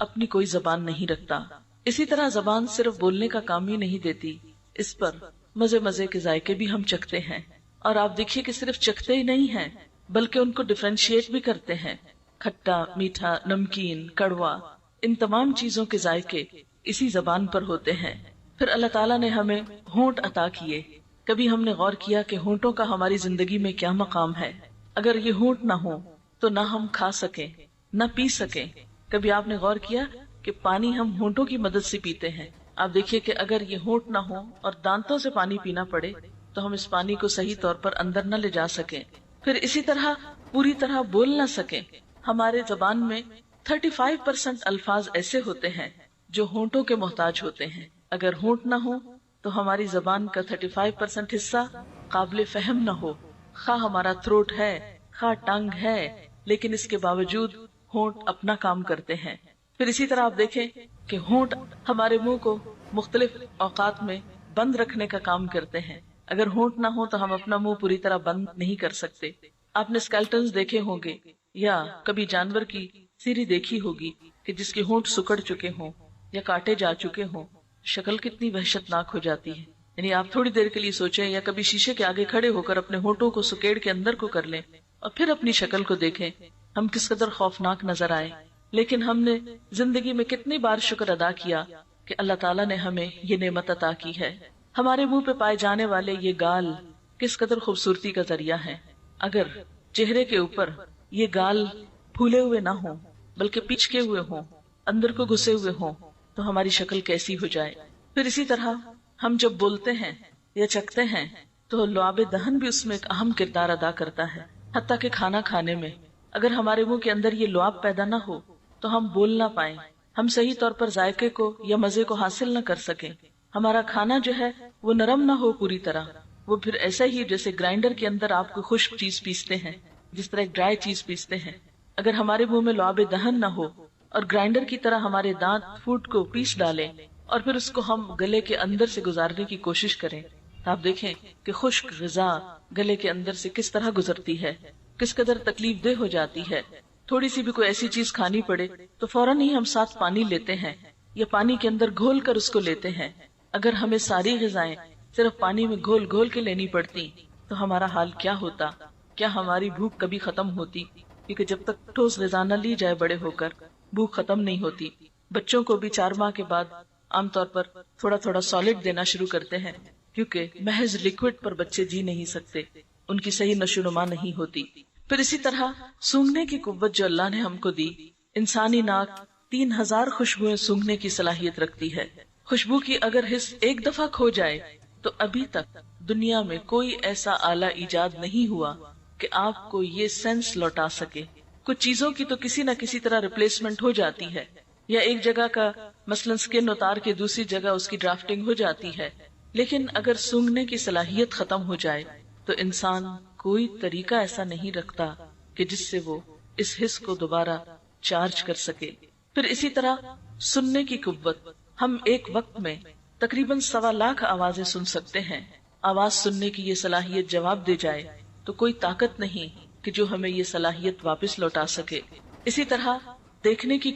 اپنی کوئی زبان نہیں رکھتا۔ اسی طرح زبان صرف بولنے کا کام ہی نہیں دیتی، اس پر مزے مزے کے ذائقے بھی ہم چکھتے ہیں، اور آپ دیکھیے کہ صرف چکھتے ہی نہیں ہیں بلکہ ان کو ڈفرینشیٹ بھی کرتے ہیں۔ کھٹا، میٹھا، نمکین، کڑوا، ان تمام چیزوں کے ذائقے اسی زبان پر ہوتے ہیں۔ پھر اللہ تعالیٰ نے ہمیں ہونٹ عطا کیے۔ کبھی ہم نے غور کیا کہ ہونٹوں کا ہماری زندگی میں کیا مقام ہے؟ اگر یہ ہونٹ نہ ہو تو نہ ہم کھا سکیں نہ پی سکیں۔ کبھی آپ نے غور کیا کہ پانی ہم ہونٹوں کی مدد سے پیتے ہیں؟ آپ دیکھیے کہ اگر یہ ہونٹ نہ ہو اور دانتوں سے پانی پینا پڑے تو ہم اس پانی کو صحیح طور پر اندر نہ لے جا سکیں۔ پھر اسی طرح پوری طرح بول نہ سکیں۔ ہمارے زبان میں 35% الفاظ ایسے ہوتے ہیں جو ہونٹوں کے محتاج ہوتے ہیں۔ اگر ہونٹ نہ ہو تو ہماری زبان کا 35% حصہ قابل فہم نہ ہو۔ خواہ ہمارا تھروٹ ہے، خواہ ٹنگ ہے، لیکن اس کے باوجود ہونٹ اپنا کام کرتے ہیں۔ پھر اسی طرح آپ دیکھیں کہ ہونٹ ہمارے منہ کو مختلف اوقات میں بند رکھنے کا کام کرتے ہیں۔ اگر ہونٹ نہ ہو تو ہم اپنا منہ پوری طرح بند نہیں کر سکتے۔ آپ نے اسکیلٹنز دیکھے ہوں گے یا کبھی جانور کی سیری دیکھی ہوگی کہ جس کے ہونٹ سکڑ چکے ہوں یا کاٹے جا چکے ہوں، شکل کتنی وحشتناک ہو جاتی ہے۔ یعنی آپ تھوڑی دیر کے لیے سوچیں یا کبھی شیشے کے آگے کھڑے ہو کر اپنے ہونٹوں کو سکیڑ کے اندر کو کر لیں اور پھر اپنی شکل کو دیکھیں، ہم کس قدر خوفناک نظر آئے۔ لیکن ہم نے زندگی میں کتنی بار شکر ادا کیا کہ اللہ تعالیٰ نے ہمیں یہ نعمت عطا کی ہے۔ ہمارے منہ پہ پائے جانے والے یہ گال کس قدر خوبصورتی کا ذریعہ ہے۔ اگر چہرے کے اوپر یہ گال پھولے ہوئے نہ ہوں بلکہ پچکے ہوئے ہوں، اندر کو گھسے ہوئے ہوں، تو ہماری شکل کیسی ہو جائے۔ پھر اسی طرح ہم جب بولتے ہیں یا چکھتے ہیں تو لعاب دہن بھی اس میں ایک اہم کردار ادا کرتا ہے۔ حتیٰ کہ کھانا کھانے میں اگر ہمارے منہ کے اندر یہ لعاب پیدا نہ ہو تو ہم بول نہ پائیں، ہم صحیح طور پر ذائقے کو یا مزے کو حاصل نہ کر سکیں۔ ہمارا کھانا جو ہے وہ نرم نہ ہو پوری طرح، وہ پھر ایسا ہی جیسے گرائنڈر کے اندر آپ کو خشک چیز پیستے ہیں، جس طرح ایک ڈرائی چیز پیستے ہیں۔ اگر ہمارے منہ میں لعاب دہن نہ ہو اور گرائنڈر کی طرح ہمارے دانت فوڈ کو پیس ڈالیں اور پھر اس کو ہم گلے کے اندر سے گزارنے کی کوشش کریں، آپ دیکھیں کہ خشک غذا گلے کے اندر سے کس طرح گزرتی ہے، کس قدر تکلیف دہ ہو جاتی ہے۔ تھوڑی سی بھی کوئی ایسی چیز کھانی پڑے تو فوراً ہی ہم ساتھ پانی لیتے ہیں یا پانی کے اندر گھول کر اس کو لیتے ہیں۔ اگر ہمیں ساری غذائیں صرف پانی میں گھول گھول کے لینی پڑتی تو ہمارا حال کیا ہوتا؟ کیا ہماری بھوک کبھی ختم ہوتی؟ کیونکہ جب تک ٹھوس غذا نہ لی جائے بڑے ہو کر بھوک ختم نہیں ہوتی۔ بچوں کو بھی 4 ماہ کے بعد عام طور پر تھوڑا تھوڑا سالڈ دینا شروع کرتے ہیں، کیونکہ محض لکوڈ پر بچے جی نہیں سکتے، ان کی صحیح نشو و نما نہیں ہوتی۔ پھر اسی طرح سونگھنے کی قوت جو اللہ نے ہم کو دی، انسانی ناک 3000 خوشبوئیں سونگھنے کی صلاحیت رکھتی ہے۔ خوشبو کی اگر حس ایک دفعہ کھو جائے تو ابھی تک دنیا میں کوئی ایسا آلہ ایجاد نہیں ہوا کہ آپ کو یہ سینس لوٹا سکے۔ کچھ چیزوں کی تو کسی نہ کسی طرح ریپلیسمنٹ ہو جاتی ہے، یا ایک جگہ کا مثلاً سکن اتار کے دوسری جگہ اس کی ڈرافٹنگ ہو جاتی ہے، لیکن اگر سونگھنے کی صلاحیت ختم ہو جائے تو انسان کوئی طریقہ ایسا نہیں رکھتا کہ جس سے وہ اس حس کو دوبارہ چارج کر سکے۔ پھر اسی طرح سننے کی قوت، ہم ایک وقت میں تقریباً 1.25 لاکھ آوازیں سن سکتے ہیں۔ آواز سننے کی یہ صلاحیت جواب دے جائے تو کوئی طاقت نہیں کہ جو ہمیں یہ صلاحیت واپس لوٹا سکے۔ اسی طرح دیکھنے کی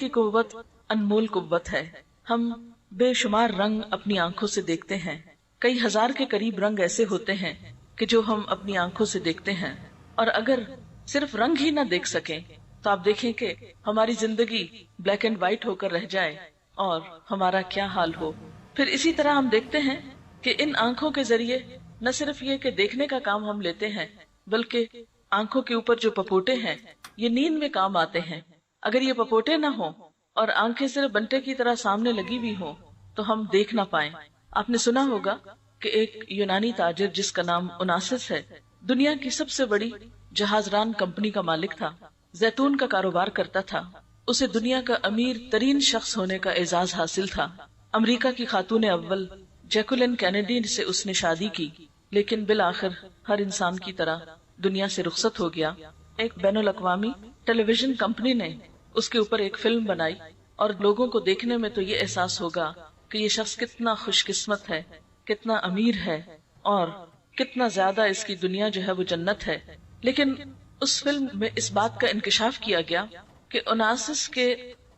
قوت انمول قوت ہے۔ ہم بے شمار رنگ اپنی آنکھوں سے دیکھتے ہیں، کئی ہزار کے قریب رنگ ایسے ہوتے ہیں کہ جو ہم اپنی آنکھوں سے دیکھتے ہیں، اور اگر صرف رنگ ہی نہ دیکھ سکیں تو آپ دیکھیں کہ ہماری زندگی بلیک اینڈ وائٹ ہو کر رہ جائے اور ہمارا کیا حال ہو۔ پھر اسی طرح ہم دیکھتے ہیں کہ ان آنکھوں کے ذریعے نہ صرف یہ کہ دیکھنے کا کام ہم لیتے ہیں، بلکہ آنکھوں کے اوپر جو پپوٹے ہیں یہ نیند میں کام آتے ہیں۔ اگر یہ پپوٹے نہ ہوں اور آنکھیں صرف بنٹے کی طرح سامنے لگی ہوئی ہوں تو ہم دیکھ نہ پائیں۔ آپ نے سنا ہوگا کہ ایک یونانی تاجر جس کا نام اوناسس ہے، دنیا کی سب سے بڑی جہاز ران کمپنی کا مالک تھا، زیتون کا کاروبار کرتا تھا، اسے دنیا کا امیر ترین شخص ہونے کا اعزاز حاصل تھا۔ امریکہ کی خاتون اول جیکولین کینیڈی سے اس نے شادی کی، لیکن بالآخر ہر انسان کی طرح دنیا سے رخصت ہو گیا۔ ایک بین الاقوامی ٹیلی ویژن کمپنی نے اس کے اوپر ایک فلم بنائی، اور لوگوں کو دیکھنے میں تو یہ احساس ہوگا کہ یہ شخص کتنا خوش قسمت ہے، کتنا امیر ہے، اور کتنا زیادہ اس کی دنیا جو ہے وہ جنت ہے۔ لیکن اس فلم میں اس بات کا انکشاف کیا گیا کہ اوناسس کے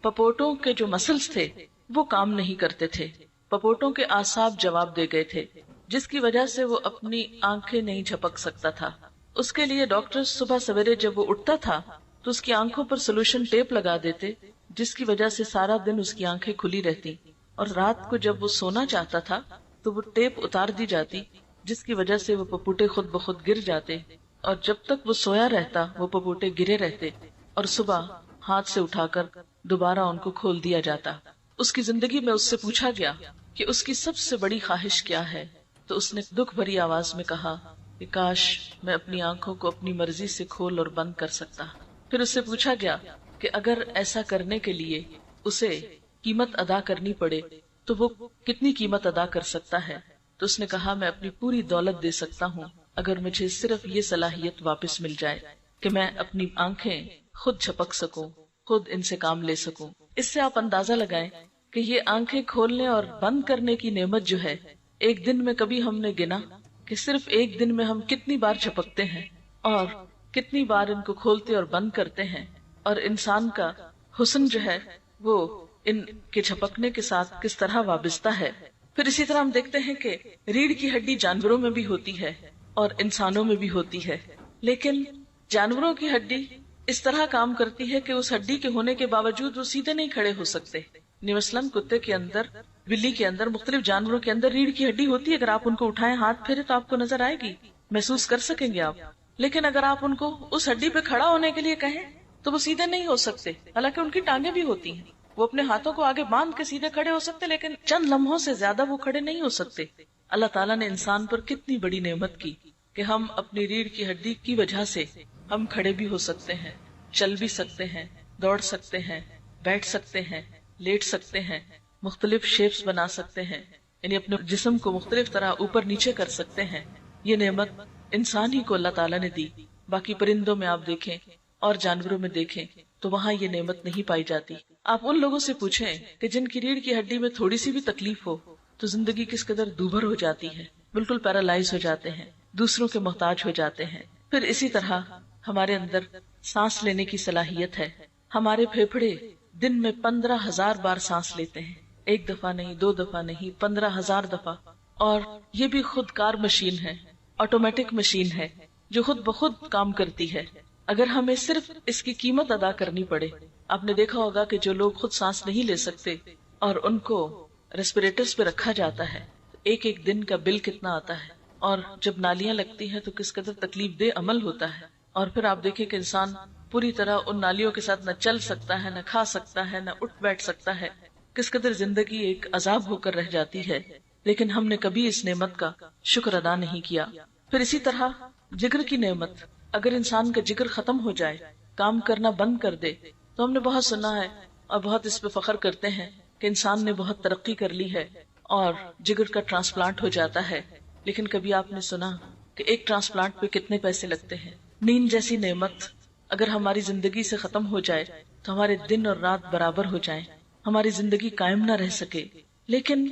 پپوٹوں کے جو مسلز تھے وہ کام نہیں کرتے تھے، پپوٹوں کے اعصاب جواب دے گئے تھے، جس کی وجہ سے وہ اپنی آنکھیں نہیں جھپک سکتا تھا۔ اس کے لیے ڈاکٹر صبح سویرے جب وہ اٹھتا تھا تو اس کی آنکھوں پر سولوشن ٹیپ لگا دیتے، جس کی وجہ سے سارا دن اس کی آنکھیں کھلی رہتی، اور رات کو جب وہ سونا چاہتا تھا تو وہ ٹیپ اتار دی جاتی، جس کی وجہ سے وہ پپوٹے خود بخود گر جاتے، اور جب تک وہ سویا رہتا وہ پپوٹے گرے رہتے، اور صبح ہاتھ سے اٹھا کر دوبارہ ان کو کھول دیا جاتا۔ اس کی زندگی میں اس سے پوچھا گیا کہ اس کی سب سے بڑی خواہش کیا ہے، تو اس نے دکھ بھری آواز میں کہا کہ کاش میں اپنی آنکھوں کو اپنی مرضی سے کھول اور بند کر سکتا۔ پھر اس سے پوچھا گیا کہ اگر ایسا کرنے کے لیے اسے قیمت ادا کرنی پڑے تو وہ کتنی قیمت ادا کر سکتا ہے، تو اس نے کہا میں اپنی پوری دولت دے سکتا ہوں اگر مجھے صرف یہ صلاحیت واپس مل جائے کہ میں اپنی آنکھیں خود جھپک سکوں، خود ان سے کام لے سکوں۔ اس سے آپ اندازہ لگائیں کہ یہ آنکھیں کھولنے اور بند کرنے کی نعمت جو ہے، ایک دن میں کبھی ہم نے گنا کہ صرف ایک دن میں ہم کتنی بار جھپکتے ہیں اور کتنی بار ان کو کھولتے اور بند کرتے ہیں، اور انسان کا حسن جو ہے وہ ان کے جھپکنے کے ساتھ کس طرح وابستہ ہے۔ پھر اسی طرح ہم دیکھتے ہیں کہ ریڑھ کی ہڈی جانوروں میں بھی ہوتی ہے اور انسانوں میں بھی ہوتی ہے، لیکن جانوروں کی ہڈی اس طرح کام کرتی ہے کہ اس ہڈی کے ہونے کے باوجود وہ سیدھے نہیں کھڑے ہو سکتے۔ مثلاً کتے کے اندر، بلی کے اندر، مختلف جانوروں کے اندر ریڑھ کی ہڈی ہوتی ہے، اگر آپ ان کو اٹھائیں ہاتھ پھیرے تو آپ کو نظر آئے گی، محسوس کر سکیں گے آپ، لیکن اگر آپ ان کو اس ہڈی پہ کھڑا ہونے کے لیے کہیں تو وہ سیدھے نہیں ہو سکتے، حالانکہ ان کی ٹانگیں بھی ہوتی ہیں، وہ اپنے ہاتھوں کو آگے باندھ کے سیدھے کھڑے ہو سکتے، لیکن چند لمحوں سے زیادہ وہ کھڑے نہیں ہو سکتے۔ اللہ تعالیٰ نے انسان پر کتنی بڑی نعمت کی کہ ہم اپنی ریڑھ کی ہڈی کی وجہ سے ہم کھڑے بھی ہو سکتے ہیں، چل بھی سکتے ہیں، دوڑ سکتے ہیں، بیٹھ سکتے ہیں، لیٹ سکتے ہیں، مختلف شیپس بنا سکتے ہیں، یعنی اپنے جسم کو مختلف طرح اوپر نیچے کر سکتے ہیں۔ یہ نعمت انسان ہی کو اللہ تعالیٰ نے دی، باقی پرندوں میں آپ دیکھیں اور جانوروں میں دیکھیں تو وہاں یہ نعمت نہیں پائی جاتی۔ آپ ان لوگوں سے پوچھیں کہ جن کی ریڑھ کی ہڈی میں تھوڑی سی بھی تکلیف ہو تو زندگی کس قدر دوبھر ہو جاتی ہے، بالکل پیرالائز ہو جاتے ہیں، دوسروں کے محتاج ہو جاتے ہیں۔ پھر اسی طرح ہمارے اندر سانس لینے کی صلاحیت ہے، ہمارے پھیپھڑے دن میں 15,000 بار سانس لیتے ہیں، ایک دفعہ نہیں، 2 دفعہ نہیں، 15,000 دفعہ، اور یہ بھی خود کار مشین ہے، آٹومیٹک مشین ہے جو خود بخود کام کرتی ہے۔ اگر ہمیں صرف اس کی قیمت ادا کرنی پڑے، آپ نے دیکھا ہوگا کہ جو لوگ خود سانس نہیں لے سکتے اور ان کو ریسپیریٹرز پہ رکھا جاتا ہے، ایک ایک دن کا بل کتنا آتا ہے، اور جب نالیاں لگتی ہیں تو کس قدر تکلیف دہ عمل ہوتا ہے۔ اور پھر آپ دیکھیں کہ انسان پوری طرح ان نالیوں کے ساتھ نہ چل سکتا ہے، نہ کھا سکتا ہے، نہ اٹھ بیٹھ سکتا ہے، کس قدر زندگی ایک عذاب ہو کر رہ جاتی ہے، لیکن ہم نے کبھی اس نعمت کا شکر ادا نہیں کیا۔ پھر اسی طرح جگر کی نعمت، اگر انسان کا جگر ختم ہو جائے، کام کرنا بند کر دے، تو ہم نے بہت سنا ہے اور بہت اس پہ فخر کرتے ہیں کہ انسان نے بہت ترقی کر لی ہے اور جگر کا ٹرانسپلانٹ ہو جاتا ہے، لیکن کبھی آپ نے سنا کہ ایک ٹرانسپلانٹ پہ کتنے پیسے لگتے ہیں؟ نیند جیسی نعمت اگر ہماری زندگی سے ختم ہو جائے تو ہمارے دن اور رات برابر ہو جائیں، ہماری زندگی قائم نہ رہ سکے، لیکن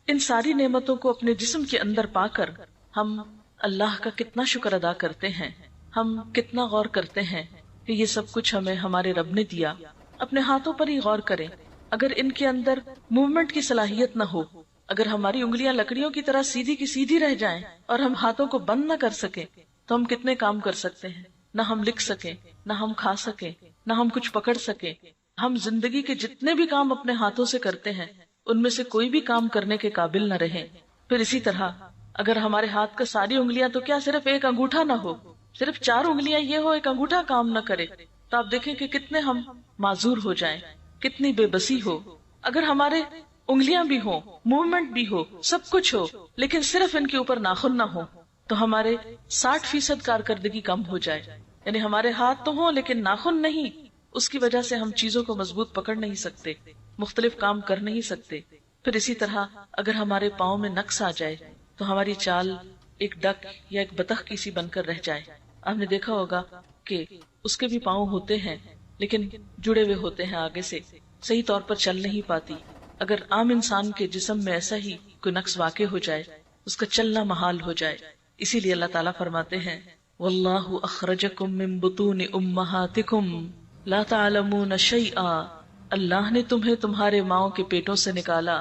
ان ساری نعمتوں کو اپنے جسم کے اندر پا کر ہم اللہ کا کتنا شکر ادا کرتے ہیں، ہم کتنا غور کرتے ہیں کہ یہ سب کچھ ہمیں ہمارے رب نے دیا۔ اپنے ہاتھوں پر ہی غور کریں، اگر ان کے اندر موومنٹ کی صلاحیت نہ ہو، اگر ہماری انگلیاں لکڑیوں کی طرح سیدھی کی سیدھی رہ جائیں اور ہم ہاتھوں کو بند نہ کر سکیں تو ہم کتنے کام کر سکتے ہیں؟ نہ ہم لکھ سکیں، نہ ہم کھا سکیں، نہ ہم کچھ پکڑ سکیں۔ ہم زندگی کے جتنے بھی کام اپنے ہاتھوں سے کرتے ہیں ان میں سے کوئی بھی کام کرنے کے قابل نہ رہیں۔ پھر اسی طرح اگر ہمارے ہاتھ کا ساری انگلیاں تو کیا صرف ایک انگوٹھا نہ ہو، صرف 4 انگلیاں یہ ہو، ایک انگوٹھا کام نہ کرے، تو آپ دیکھیں کہ کتنے ہم معذور ہو جائیں، کتنی بے بسی ہو۔ اگر ہمارے انگلیاں بھی ہوں، موومنٹ بھی ہو، سب کچھ ہو، لیکن صرف ان کے اوپر ناخن نہ ہو تو ہمارے 60% کارکردگی کم ہو جائے، یعنی ہمارے ہاتھ تو ہوں لیکن ناخن نہیں، اس کی وجہ سے ہم چیزوں کو مضبوط پکڑ نہیں سکتے، مختلف کام کر نہیں سکتے۔ پھر اسی طرح اگر ہمارے پاؤں میں نقص آ جائے تو ہماری چال ایک ڈک یا ایک بطخ کی سی بن کر رہ جائے۔ آپ نے دیکھا ہوگا کہ اس کے بھی پاؤں ہوتے ہیں لیکن جڑے ہوئے ہوتے ہیں آگے سے، صحیح طور پر چل نہیں پاتی۔ اگر عام انسان کے جسم میں ایسا ہی کوئی نقص واقع ہو جائے، اس کا چلنا محال ہو جائے، اسی لیے اللہ تعالیٰ فرماتے ہیں وَاللَّهُ أَخْرَجَكُم مِّن بُطُونِ أُمَّهَاتِكُمْ لَا تَعْلَمُونَ شَيْئًا اللہ نے تمہیں تمہارے ماؤں کے پیٹوں سے نکالا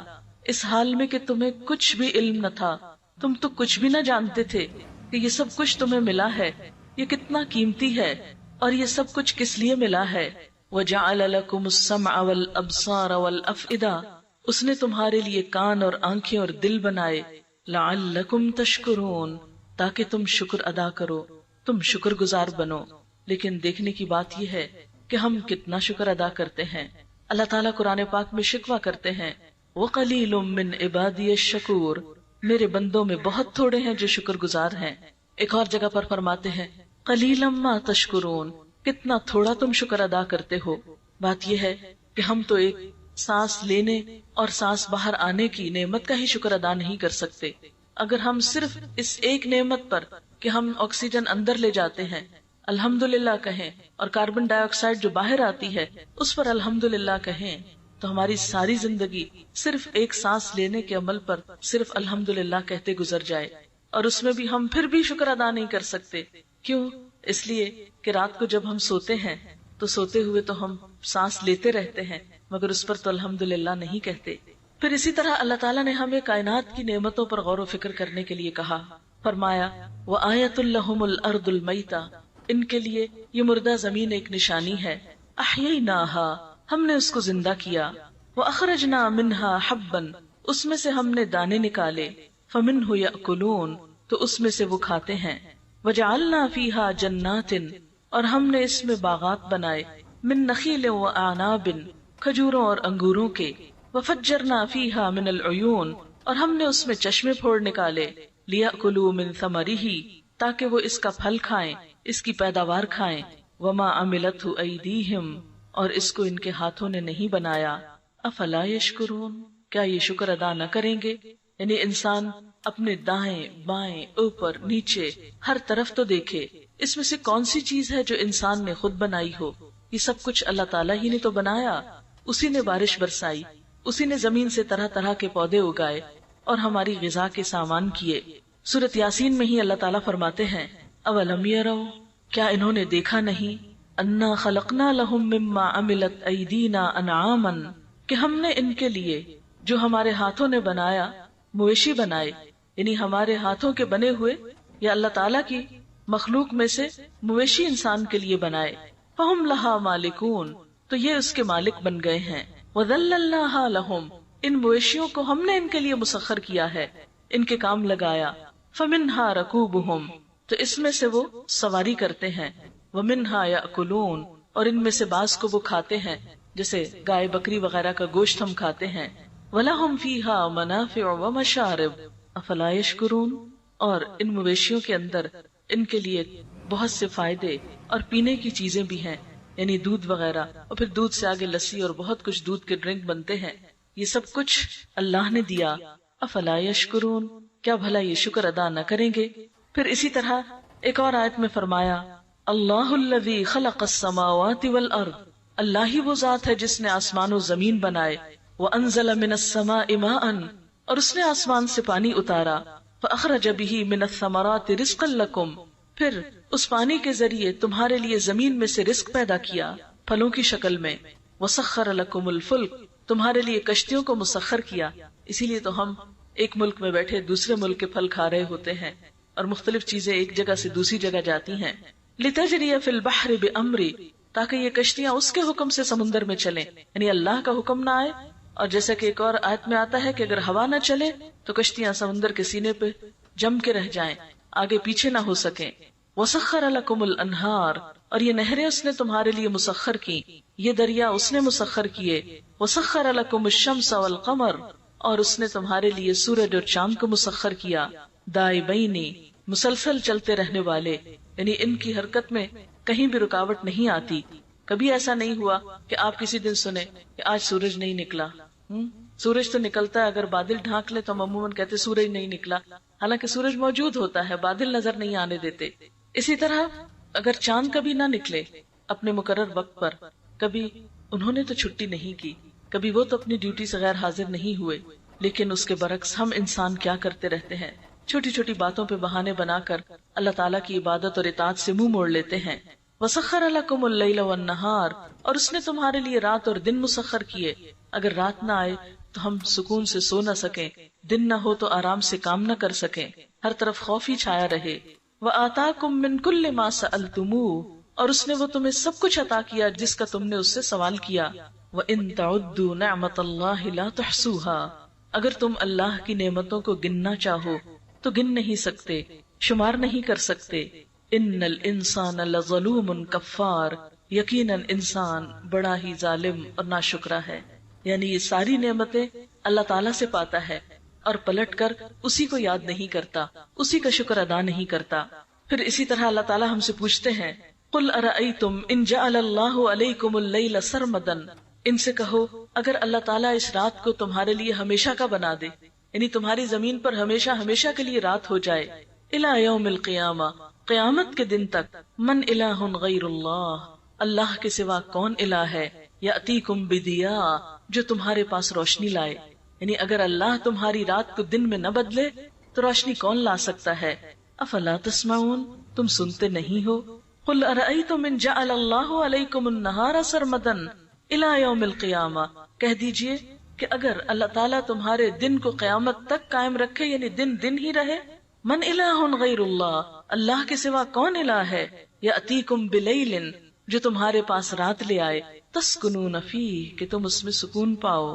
اس حال میں کہ تمہیں کچھ بھی علم نہ تھا، تم تو کچھ بھی نہ جانتے تھے کہ یہ سب کچھ تمہیں ملا ہے، یہ کتنا قیمتی ہے، اور یہ سب کچھ کس لیے ملا ہے۔ وَجَعَلَ لَكُمُ السَّمْعَ وَالْأَبْصَارَ وَالْأَفْئِدَةَ، اس نے تمہارے لیے کان اور آنکھیں اور دل بنائے، لَعَلَّكُمْ تَشْكُرُونَ، تاکہ تم شکر ادا کرو، تم شکر گزار بنو۔ لیکن دیکھنے کی بات یہ ہے کہ ہم کتنا شکر ادا کرتے ہیں۔ اللہ تعالیٰ قرآن پاک میں شکوہ کرتے ہیں، وَقَلِيلٌ مِّنْ عِبَادِيَ الشَّكُورُ، میرے بندوں میں بہت تھوڑے ہیں جو شکر گزار ہیں۔ ایک اور جگہ پر فرماتے ہیں قَلِيلًا مَا تَشْكُرُونَ، کتنا تھوڑا تم شکر ادا کرتے ہو۔ بات یہ ہے کہ ہم تو ایک سانس لینے اور سانس باہر آنے کی نعمت کا ہی شکر ادا نہیں کر سکتے۔ اگر ہم صرف اس ایک نعمت پر کہ ہم آکسیجن اندر لے جاتے ہیں الحمدللہ کہیں، اور کاربن ڈائی آکسائڈ جو باہر آتی ہے اس پر الحمدللہ کہیں، تو ہماری ساری زندگی صرف ایک سانس لینے کے عمل پر صرف الحمدللہ کہتے گزر جائے، اور اس میں بھی ہم پھر بھی شکر ادا نہیں کر سکتے۔ کیوں؟ اس لیے کہ رات کو جب ہم سوتے ہیں تو سوتے ہوئے تو ہم سانس لیتے رہتے ہیں مگر اس پر تو الحمدللہ نہیں کہتے۔ پھر اسی طرح اللہ تعالیٰ نے ہمیں کائنات کی نعمتوں پر غور و فکر کرنے کے لیے کہا، فرمایا وَآیَةٌ لَهُمُ الْأَرْضُ الْمَيْتَةُ، ان کے لیے یہ مردہ زمین ایک نشانی ہے، أَحْيَيْنَاهَا، ہم نے اس کو زندہ کیا، وَأَخْرَجْنَا مِنْهَا حَبًّا، اس میں سے ہم نے دانے نکالے، فَمِنْهُ يَأْكُلُونَ، تو اس میں سے وہ کھاتے ہیں، وَجَعَلْنَا فِيهَا جَنَّاتٍ، اور ہم نے اس میں باغات بنائے، من نخیل وَأَعْنَابٍ، کھجوروں اور انگوروں کے، وَفَجَّرْنَا فِيهَا مِنَ الْعُيُونِ، اور ہم نے اس میں چشمے پھوڑ نکالے، لِيَأْكُلُوا مِن ثَمَرِهِ، تاکہ وہ اس کا پھل کھائیں، اس کی پیداوار کھائیں، وَمَا عَمِلَتْهُ أَيْدِيهِمْ، اور اس کو ان کے ہاتھوں نے نہیں بنایا، افلا یشکرون، کیا یہ شکر ادا نہ کریں گے؟ یعنی انسان اپنے دائیں بائیں اوپر نیچے ہر طرف تو دیکھے، اس میں سے کون سی چیز ہے جو انسان نے خود بنائی ہو؟ یہ سب کچھ اللہ تعالیٰ ہی نے تو بنایا، اسی نے بارش برسائی، اسی نے زمین سے طرح طرح کے پودے اگائے اور ہماری غذا کے سامان کیے۔ سورۃ یاسین میں ہی اللہ تعالیٰ فرماتے ہیں اولم یروا، کیا انہوں نے دیکھا نہیں، انا خلقنا لهم مما عملت ایدینا انعاما، کہ ہم نے ان کے لیے جو ہمارے ہاتھوں نے بنایا مویشی بنائے، یعنی ہمارے ہاتھوں کے بنے ہوئے یا اللہ تعالیٰ کی مخلوق میں سے مویشی انسان کے لیے بنائے، فہم لہا مالکون، تو یہ اس کے مالک بن گئے ہیں، وذللناہا لہم، ان مویشیوں کو ہم نے ان کے لیے مسخر کیا ہے، ان کے کام لگایا، فمنہا رکوبہم، تو اس میں سے وہ سواری کرتے ہیں، ومنہا یأکلون، اور ان میں سے بعض کو وہ کھاتے ہیں، جیسے گائے بکری وغیرہ کا گوشت ہم کھاتے ہیں، وَلَهُمْ فِيهَا مَنَافِعُ وَمَشَارِبُ أَفَلَا يَشْكُرُونَ، اور ان مویشیوں کے اندر ان کے لیے بہت سے فائدے اور پینے کی چیزیں بھی ہیں، یعنی دودھ وغیرہ، اور پھر دودھ سے آگے لسی اور بہت کچھ دودھ کے ڈرنک بنتے ہیں، یہ سب کچھ اللہ نے دیا، افلا یشکرون، کیا بھلا یہ شکر ادا نہ کریں گے؟ پھر اسی طرح ایک اور آیت میں فرمایا اللہ الذی خلق السماوات والارض، اللہ ہی وہ ذات ہے جس نے آسمان و زمین بنائے، وانزل من السماء ماء، اور اس نے آسمان سے پانی اتارا، فاخرج به من الثمرات رزقا لکم، پھر اس پانی کے ذریعے تمہارے لیے زمین میں سے رزق پیدا کیا پھلوں کی شکل میں، وسخر لکم الفلک، تمہارے لیے کشتیوں کو مسخر کیا، اسی لیے تو ہم ایک ملک میں بیٹھے دوسرے ملک کے پھل کھا رہے ہوتے ہیں اور مختلف چیزیں ایک جگہ سے دوسری جگہ جاتی ہیں، لتجری فی البحر بامری، تاکہ یہ کشتیاں اس کے حکم سے سمندر میں چلیں، یعنی اللہ کا حکم نہ آئے، اور جیسا کہ ایک اور آیت میں آتا ہے کہ اگر ہوا نہ چلے تو کشتیاں سمندر کے سینے پہ جم کے رہ جائیں، آگے پیچھے نہ ہو سکیں، وسخر لکم الانہار، اور یہ نہریں اس نے تمہارے لیے مسخر کی، یہ دریا اس نے مسخر کیے، وسخر لکم الشمس والقمر، اور اس نے تمہارے لیے سورج اور چاند کو مسخر کیا، دائبینی، مسلسل چلتے رہنے والے، یعنی ان کی حرکت میں کہیں بھی رکاوٹ نہیں آتی، کبھی ایسا نہیں ہوا کہ آپ کسی دن سنیں کہ آج سورج نہیں نکلا، سورج تو نکلتا ہے، اگر بادل ڈھانک لے تو ہم عموماً کہتے سورج نہیں نکلا، حالانکہ سورج موجود ہوتا ہے، بادل نظر نہیں آنے دیتے۔ اسی طرح اگر چاند کبھی نہ نکلے اپنے مقرر وقت پر، کبھی انہوں نے تو چھٹی نہیں کی، کبھی وہ تو اپنی ڈیوٹی سے غیر حاضر نہیں ہوئے، لیکن اس کے برعکس ہم انسان کیا کرتے رہتے ہیں، چھوٹی چھوٹی باتوں پہ بہانے بنا کر اللہ تعالیٰ کی عبادت اور اطاعت سے منہ موڑ لیتے ہیں۔ وَسَخَّرَ لَكُمُ اللَّيْلَ وَالنَّهَارَ، اور اس نے تمہارے لیے رات اور دن مسخر کیے. اگر رات نہ آئے تو ہم سکون سے سو نہ سکیں، دن نہ ہو تو آرام سے کام نہ کر سکیں، ہر طرف خوف ہی چھایا رہے. وَآتَاكُم مِّن كُلِّ مَا سَأَلْتُمُوهُ، اور اس نے وہ تمہیں سب کچھ عطا کیا جس کا تم نے اس سے سوال کیا. وَإِن تَعُدُّوا نِعْمَتَ اللَّهِ لَا تُحْصُوهَا، اگر تم اللہ کی نعمتوں کو گننا چاہو تو گن نہیں سکتے، شمار نہیں کر سکتے. ان الانسان لظلوم کفار، یقیناً انسان بڑا ہی ظالم اور ناشکرا ہے. یعنی یہ ساری نعمتیں اللہ تعالیٰ سے پاتا ہے اور پلٹ کر اسی کو یاد نہیں کرتا، اسی کا شکر ادا نہیں کرتا. پھر اسی طرح اللہ تعالیٰ ہم سے پوچھتے ہیں قل ارأیتم ان جعل اللہ علیکم اللیل سرمدا، ان سے کہو اگر اللہ تعالیٰ اس رات کو تمہارے لیے ہمیشہ کا بنا دے، یعنی تمہاری زمین پر ہمیشہ ہمیشہ کے لیے رات ہو جائے، الی یوم القیامہ، قیامت کے دن تک، من الہ غیر اللہ، اللہ کے سوا کون الہ ہے، یأتیکم بدیاء، جو تمہارے پاس روشنی لائے. یعنی اگر اللہ تمہاری رات کو دن میں نہ بدلے تو روشنی کون لا سکتا ہے. افلا تسمعون، تم سنتے نہیں ہو. قل ارأیتم ان جعل اللہ علیکم النہار سرمدا الی یوم القیامہ، کہہ دیجئے کہ اگر اللہ تعالیٰ تمہارے دن کو قیامت تک قائم رکھے، یعنی دن دن ہی رہے، من الہ غیر اللہ، اللہ کے سوا کون الہ ہے، یأتیکم بلیل، جو تمہارے پاس رات لے آئے، تسکنون فیہ، کہ تم اس میں سکون پاؤ.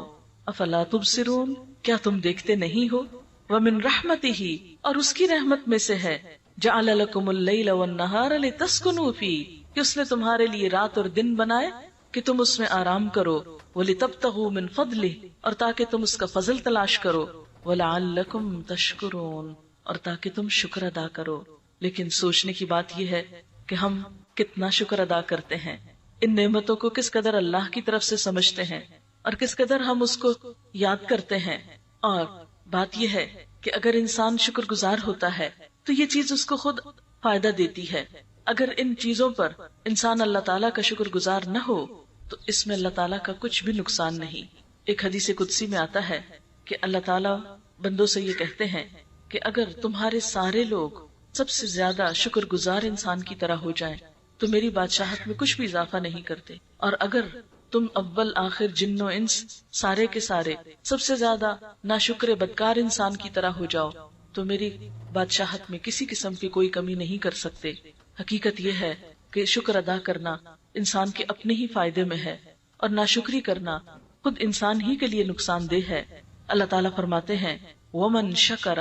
افلا تبصرون، کیا تم دیکھتے نہیں ہو. ومن رحمتہ، اور اس کی رحمت میں سے ہے، جعل لکم اللیل والنہار لتسکنوا فیہ، کہ اس نے تمہارے لیے رات اور دن بنائے کہ تم اس میں آرام کرو. ولتبتغوا من فضلہ، اور تاکہ تم اس کا فضل تلاش کرو. ولعلکم تشکرون، اور تاکہ تم شکر ادا کرو. لیکن سوچنے کی بات یہ ہے کہ ہم کتنا شکر ادا کرتے ہیں، ان نعمتوں کو کس قدر اللہ کی طرف سے سمجھتے ہیں اور کس قدر ہم اس کو یاد کرتے ہیں. اور بات یہ ہے کہ اگر انسان شکر گزار ہوتا ہے تو یہ چیز اس کو خود فائدہ دیتی ہے. اگر ان چیزوں پر انسان اللہ تعالیٰ کا شکر گزار نہ ہو تو اس میں اللہ تعالیٰ کا کچھ بھی نقصان نہیں. ایک حدیث قدسی میں آتا ہے کہ اللہ تعالیٰ بندوں سے یہ کہتے ہیں کہ اگر تمہارے سارے لوگ سب سے زیادہ شکر گزار انسان کی طرح ہو جائیں تو میری بادشاہت میں کچھ بھی اضافہ نہیں کرتے، اور اگر تم اول آخر جن و انس سارے کے سارے سب سے زیادہ ناشکر بدکار انسان کی طرح ہو جاؤ تو میری بادشاہت میں کسی قسم کی کوئی کمی نہیں کر سکتے. حقیقت یہ ہے کہ شکر ادا کرنا انسان کے اپنے ہی فائدے میں ہے اور ناشکری کرنا خود انسان ہی کے لیے نقصان دہ ہے. اللہ تعالیٰ فرماتے ہیں ومن شکر،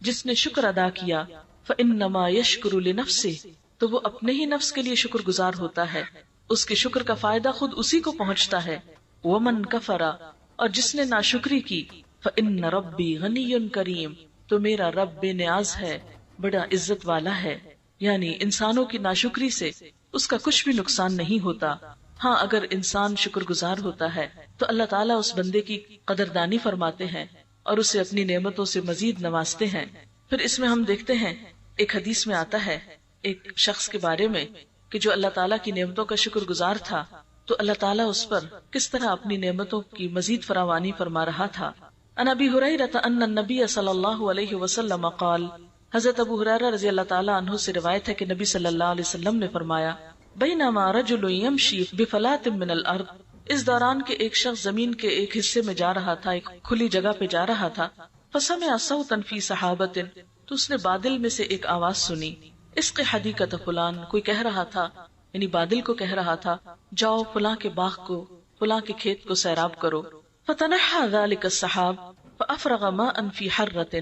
جس نے شکر ادا کیا، فإنما يشکر لنفسه، تو وہ اپنے ہی نفس کے لیے شکر گزار ہوتا ہے، اس کے شکر کا فائدہ خود اسی کو پہنچتا ہے. ومن کفر، اور جس نے ناشکری کی، فإن ربی غنی کریم، تو میرا رب بے نیاز ہے، بڑا عزت والا ہے. یعنی انسانوں کی ناشکری سے اس کا کچھ بھی نقصان نہیں ہوتا. ہاں اگر انسان شکر گزار ہوتا ہے تو اللہ تعالیٰ اس بندے کی قدردانی فرماتے ہیں اور اسے اپنی نعمتوں سے مزید نوازتے ہیں. پھر اس میں ہم دیکھتے ہیں ایک حدیث میں آتا ہے ایک شخص کے بارے میں کہ جو اللہ تعالیٰ کی نعمتوں کا شکر گزار تھا تو اللہ تعالیٰ اس پر کس طرح اپنی نعمتوں کی مزید فراوانی فرما رہا تھا. عن ابی ہریرہ ان النبی صلی اللہ علیہ وسلم قال، حضرت ابو ہریرہ رضی اللہ تعالیٰ عنہ سے روایت ہے کہ نبی صلی اللہ علیہ وسلم نے فرمایا بینما رجل یمشی بفلات من الارض، اس دوران کے ایک شخص زمین کے ایک حصے میں جا رہا تھا، ایک کھلی جگہ پہ جا رہا تھا. فسمع صوتا فی سحابۃ، تو اس نے بادل میں سے ایک آواز سنی، اسق حدیقۃ فلان، کوئی کہہ رہا تھا، یعنی بادل کو کہہ رہا تھا جاؤ فلاں کے باغ کو، فلاں کے کھیت کو سیراب کرو. فتنحى ذلك السحاب فافرغ ماء فی حرۃ،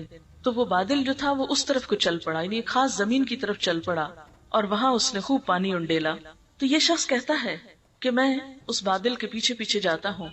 تو وہ بادل جو تھا وہ اس طرف کو چل پڑا، یعنی ایک خاص زمین کی طرف چل پڑا اور وہاں اس نے خوب پانی انڈیلا. تو یہ شخص کہتا ہے کہ میں اس بادل کے پیچھے پیچھے جاتا ہوں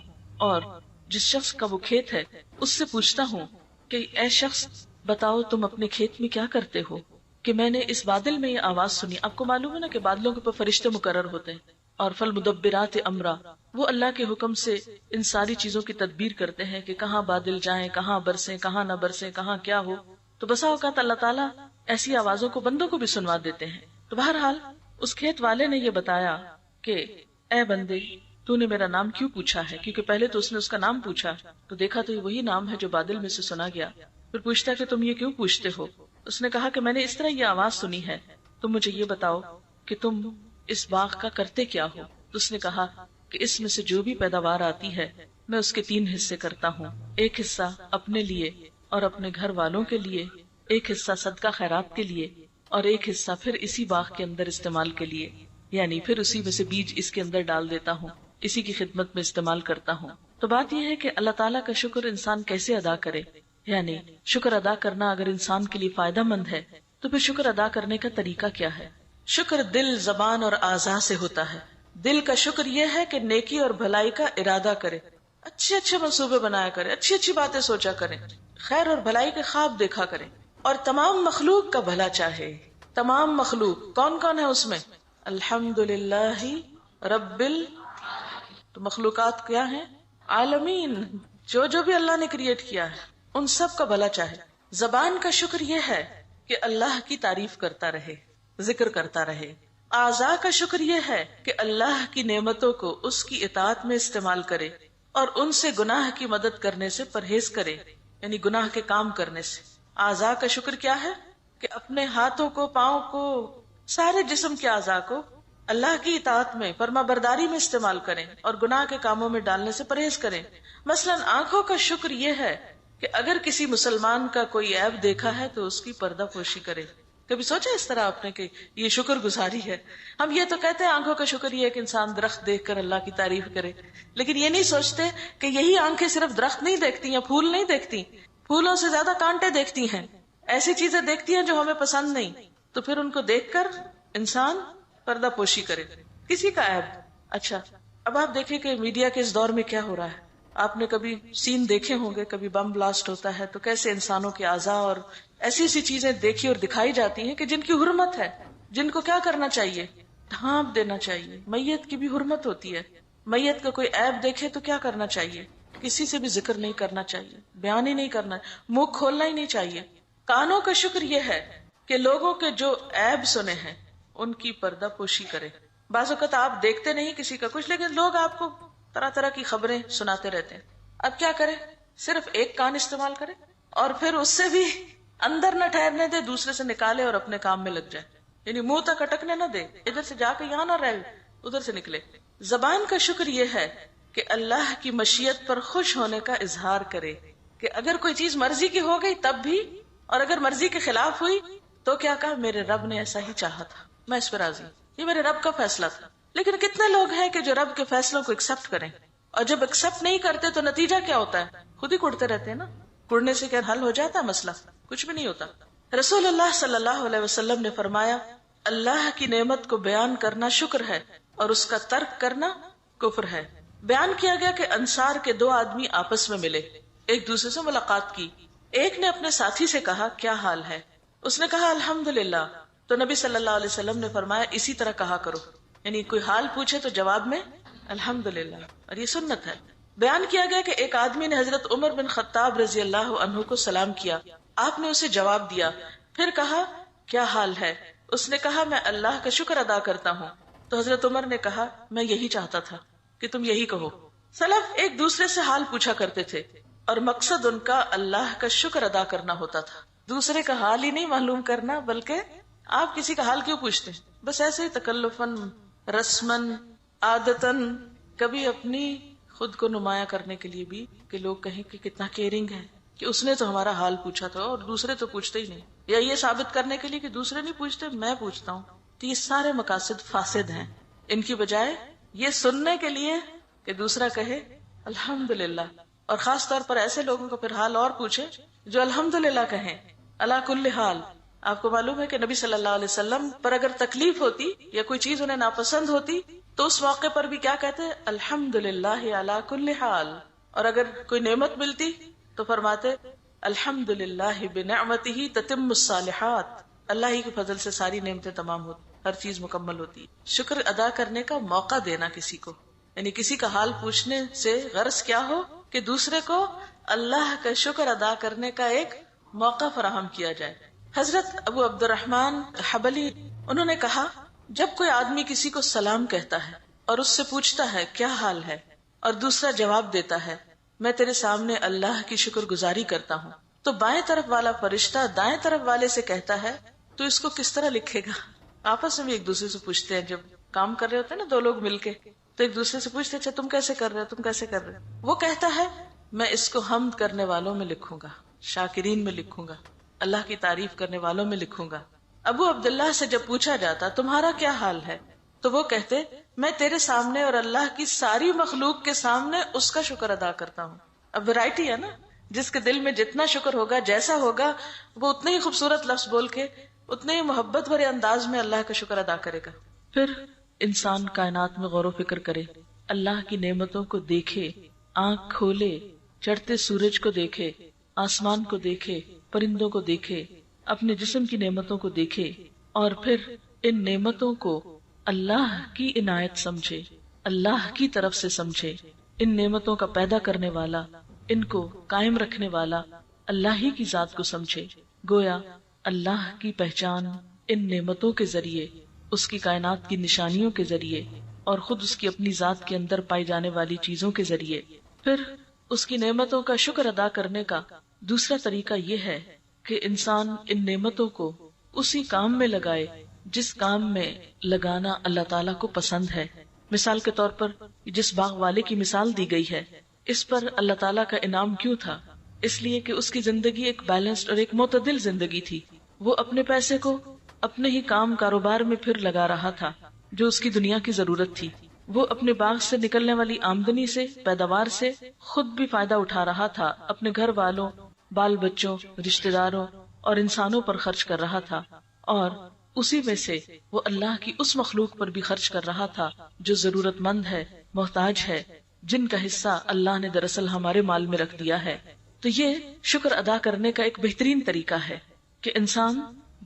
اور جس شخص کا وہ کھیت ہے اس سے پوچھتا ہوں کہ اے شخص بتاؤ تم اپنے کھیت میں کیا کرتے ہو، کہ میں نے اس بادل میں یہ آواز سنی. آپ کو معلوم ہے نا کہ بادلوں کے اوپر فرشتے مقرر ہوتے ہیں اور فالمدبرات امرا، وہ اللہ کے حکم سے ان ساری چیزوں کی تدبیر کرتے ہیں کہ کہاں بادل جائیں، کہاں برسیں، کہاں نہ برسیں، کہاں کیا ہو. تو بسا اوقات اللہ تعالیٰ ایسی آوازوں کو بندوں کو بھی سنوا دیتے ہیں. تو بہرحال اس کھیت والے نے یہ بتایا کہ اے بندے تو نے میرا نام کیوں پوچھا ہے، کیونکہ پہلے تو اس نے اس کا نام پوچھا تو دیکھا تو یہ وہی نام ہے جو بادل میں سے سنا گیا. پھر پوچھتا کہ تم یہ کیوں پوچھتے ہو. اس نے کہا کہ میں نے اس طرح یہ آواز سنی ہے، تم مجھے یہ بتاؤ کہ تم اس باغ کا کرتے کیا ہو؟ تو اس نے کہا کہ اس میں سے جو بھی پیداوار آتی ہے میں اس کے 3 حصے کرتا ہوں، ایک حصہ اپنے لیے اور اپنے گھر والوں کے لیے، ایک حصہ صدقہ خیرات کے لیے، اور ایک حصہ پھر اسی باغ کے اندر استعمال کے لیے، یعنی پھر اسی میں سے بیج اس کے اندر ڈال دیتا ہوں، اسی کی خدمت میں استعمال کرتا ہوں۔ تو بات یہ ہے کہ اللہ تعالیٰ کا شکر انسان کیسے ادا کرے، یعنی شکر ادا کرنا اگر انسان کے لیے فائدہ مند ہے تو پھر شکر ادا کرنے کا طریقہ کیا ہے؟ شکر دل، زبان اور اعضاء سے ہوتا ہے۔ دل کا شکر یہ ہے کہ نیکی اور بھلائی کا ارادہ کرے، اچھے اچھے منصوبے بنایا کرے، اچھی اچھی باتیں سوچا کرے، خیر اور بھلائی کے خواب دیکھا کرے، اور تمام مخلوق کا بھلا چاہے۔ تمام مخلوق کون کون ہے اس میں؟ الحمدللہ رب تو مخلوقات کیا ہیں؟ عالمین، جو جو بھی اللہ نے کریٹ کیا ہے ان سب کا بھلا چاہے۔ زبان کا شکر یہ ہے کہ اللہ کی تعریف کرتا رہے، ذکر کرتا رہے۔ اعضاء کا شکر یہ ہے کہ اللہ کی نعمتوں کو اس کی اطاعت میں استعمال کرے اور ان سے گناہ کی مدد کرنے سے پرہیز کرے، یعنی گناہ کے کام کرنے سے۔ اعضاء کا شکر کیا ہے؟ کہ اپنے ہاتھوں کو، پاؤں کو، سارے جسم کے اعضاء کو اللہ کی اطاعت میں، فرما برداری میں استعمال کریں اور گناہ کے کاموں میں ڈالنے سے پرہیز کریں۔ مثلا آنکھوں کا شکر یہ ہے کہ اگر کسی مسلمان کا کوئی عیب دیکھا ہے تو اس کی پردہ پوشی کرے۔ کبھی سوچا اس طرح آپ نے کہ یہ شکر گزاری ہے؟ ہم یہ تو کہتے ہیں آنکھوں کا شکر یہ ہے کہ انسان درخت دیکھ کر اللہ کی تعریف کرے، لیکن یہ نہیں سوچتے کہ یہی آنکھیں صرف درخت نہیں دیکھتی یا پھول نہیں دیکھتی، پھولوں سے زیادہ کانٹے دیکھتی ہیں، ایسی چیزیں دیکھتی ہیں جو ہمیں پسند نہیں، تو پھر ان کو دیکھ کر انسان پردہ پوشی کرے۔ کسی کا عیب، اچھا اب آپ دیکھیں کہ میڈیا کے اس دور میں کیا ہو رہا ہے۔ آپ نے کبھی سین دیکھے ہوں گے، کبھی بم بلاسٹ ہوتا ہے تو کیسے انسانوں کے اعضاء اور ایسی ایسی چیزیں دیکھی اور دکھائی جاتی ہیں کہ جن کی حرمت ہے، جن کو کیا کرنا چاہیے؟ ڈھانپ دینا چاہیے۔ میت کی بھی حرمت ہوتی ہے، میت کا کوئی عیب دیکھے تو کیا کرنا چاہیے؟ کسی سے بھی ذکر نہیں کرنا چاہیے، بیان ہی نہیں کرنا، منہ کھولنا ہی نہیں چاہیے۔ کانوں کا شکر یہ ہے کہ لوگوں کے جو عیب سنے ہیں ان کی پردہ پوشی کرے۔ بعض اوقات آپ دیکھتے نہیں کسی کا کچھ، لیکن لوگ آپ کو طرح طرح کی خبریں سناتے رہتے ہیں۔ اب کیا کرے؟ صرف ایک کان استعمال کرے اور پھر اس سے بھی اندر نہ ٹھہرنے دے، دوسرے سے نکالے اور اپنے کام میں لگ جائے، یعنی منہ تک اٹکنے نہ دے، ادھر سے جا کے یہاں نہ رہے، ادھر سے نکلے۔ زبان کا شکر یہ ہے کہ اللہ کی مشیت پر خوش ہونے کا اظہار کرے، کہ اگر کوئی چیز مرضی کی ہو گئی تب بھی، اور اگر مرضی کے خلاف ہوئی تو کیا کہا؟ میرے رب نے ایسا ہی چاہا تھا، میں اس پر راضی ہوں، یہ میرے رب کا فیصلہ تھا۔ لیکن کتنے لوگ ہیں کہ جو رب کے فیصلوں کو ایکسپٹ کریں، اور جب ایکسپٹ نہیں کرتے تو نتیجہ کیا ہوتا ہے؟ خود ہی کڑتے رہتے ہیں نا۔ کڑنے سے کیا حل ہو جاتا ہے مسئلہ؟ کچھ بھی نہیں ہوتا۔ رسول اللہ صلی اللہ علیہ وسلم نے فرمایا، اللہ کی نعمت کو بیان کرنا شکر ہے اور اس کا ترک کرنا کفر ہے۔ بیان کیا گیا کہ انصار کے 2 آدمی آپس میں ملے، ایک دوسرے سے ملاقات کی۔ ایک نے اپنے ساتھی سے کہا، کیا حال ہے؟ اس نے کہا الحمدللہ۔ تو نبی صلی اللہ علیہ وسلم نے فرمایا، اسی طرح کہا کرو، یعنی کوئی حال پوچھے تو جواب میں الحمدللہ، اور یہ سنت ہے۔ بیان کیا گیا کہ ایک آدمی نے حضرت عمر بن خطاب رضی اللہ عنہ کو سلام کیا، آپ نے اسے جواب دیا، پھر کہا کیا حال ہے؟ اس نے کہا میں اللہ کا شکر ادا کرتا ہوں۔ تو حضرت عمر نے کہا میں یہی چاہتا تھا کہ تم یہی کہو۔ سلف ایک دوسرے سے حال پوچھا کرتے تھے اور مقصد ان کا اللہ کا شکر ادا کرنا ہوتا تھا، دوسرے کا حال ہی نہیں معلوم کرنا، بلکہ آپ کسی کا حال کیوں پوچھتے ہیں؟ بس ایسے ہی تکلفاً، رسماً، عادتاً، کبھی اپنی خود کو نمایاں کرنے کے لیے بھی کہ لوگ کہیں کہ کتنا کیئرنگ ہے، کہ اس نے تو ہمارا حال پوچھا تھا اور دوسرے تو پوچھتے ہی نہیں، یا یہ ثابت کرنے کے لیے کہ دوسرے نہیں پوچھتے میں پوچھتا ہوں۔ تو یہ سارے مقاصد فاسد ہیں، ان کی بجائے یہ سننے کے لیے کہ دوسرا کہے الحمدللہ، اور خاص طور پر ایسے لوگوں کو پھر حال اور پوچھے جو الحمدللہ کہیں علی کل حال۔ آپ کو معلوم ہے کہ نبی صلی اللہ علیہ وسلم پر اگر تکلیف ہوتی یا کوئی چیز انہیں ناپسند ہوتی تو اس موقع پر بھی کیا کہتے؟ الحمدللہ علی کل حال۔ اور اگر کوئی نعمت ملتی تو فرماتے الحمدللہ بنعمتہ تتم الصالحات، اللہ ہی کے فضل سے ساری نعمتیں تمام ہوتی، ہر چیز مکمل ہوتی۔ شکر ادا کرنے کا موقع دینا کسی کو، یعنی کسی کا حال پوچھنے سے غرض کیا ہو کہ دوسرے کو اللہ کا شکر ادا کرنے کا ایک موقع فراہم کیا جائے۔ حضرت ابو عبد الرحمن حبلی انہوں نے کہا، جب کوئی آدمی کسی کو سلام کہتا ہے اور اس سے پوچھتا ہے کیا حال ہے اور دوسرا جواب دیتا ہے میں تیرے سامنے اللہ کی شکر گزاری کرتا ہوں، تو بائیں طرف والا فرشتہ دائیں طرف والے سے کہتا ہے تو اس کو کس طرح لکھے گا؟ آپس میں بھی ایک دوسرے سے پوچھتے ہیں جب کام کر رہے ہوتے ہیں نا دو لوگ مل کے، تو ایک دوسرے سے پوچھتے اچھا تم کیسے کر رہے ہو، تم کیسے کر رہے ہو، وہ کہتا ہے میں اس کو حمد کرنے والوں میں لکھوں گا، شاکرین میں لکھوں گا، اللہ کی تعریف کرنے والوں میں لکھوں گا۔ ابو عبداللہ سے جب پوچھا جاتا تمہارا کیا حال ہے تو وہ کہتے میں تیرے سامنے اور اللہ کی ساری مخلوق کے سامنے اس کا شکر ادا کرتا ہوں۔ اب ورائٹی ہے نا، جس کے دل میں جتنا شکر ہوگا، جیسا ہوگا، وہ اتنے ہی خوبصورت لفظ بول کے اتنے ہی محبت بھرے انداز میں اللہ کا شکر ادا کرے گا۔ پھر انسان کائنات میں غور و فکر کرے، اللہ کی نعمتوں کو دیکھے، آنکھ کھولے، چڑھتے سورج کو دیکھے، آسمان کو دیکھے، پرندوں کو دیکھے، اپنے جسم کی نعمتوں کو دیکھے، اور پھر ان نعمتوں کو اللہ کی عنایت سمجھے، اللہ کی طرف سے سمجھے، ان نعمتوں کا پیدا کرنے والا، ان کو قائم رکھنے والا اللہ ہی کی ذات کو سمجھے۔ گویا اللہ کی پہچان ان نعمتوں کے ذریعے، اس کی کائنات کی نشانیوں کے ذریعے، اور خود اس کی اپنی ذات کے اندر پائی جانے والی چیزوں کے ذریعے۔ پھر اس کی نعمتوں کا شکر ادا کرنے کا دوسرا طریقہ یہ ہے کہ انسان ان نعمتوں کو اسی کام میں لگائے جس کام میں لگانا اللہ تعالیٰ کو پسند ہے۔ مثال کے طور پر جس باغ والے کی مثال دی گئی ہے، اس پر اللہ تعالیٰ کا انعام کیوں تھا؟ اس لیے کہ اس کی زندگی ایک بیلنسڈ اور ایک معتدل زندگی تھی۔ وہ اپنے پیسے کو اپنے ہی کام کاروبار میں پھر لگا رہا تھا جو اس کی دنیا کی ضرورت تھی۔ وہ اپنے باغ سے نکلنے والی آمدنی سے، پیداوار سے خود بھی فائدہ اٹھا رہا تھا، اپنے گھر والوں، بال بچوں، رشتہ داروں اور انسانوں پر خرچ کر رہا تھا، اور اسی میں سے وہ اللہ کی اس مخلوق پر بھی خرچ کر رہا تھا جو ضرورت مند ہے، محتاج ہے، جن کا حصہ اللہ نے دراصل ہمارے مال میں رکھ دیا ہے۔ تو یہ شکر ادا کرنے کا ایک بہترین طریقہ ہے کہ انسان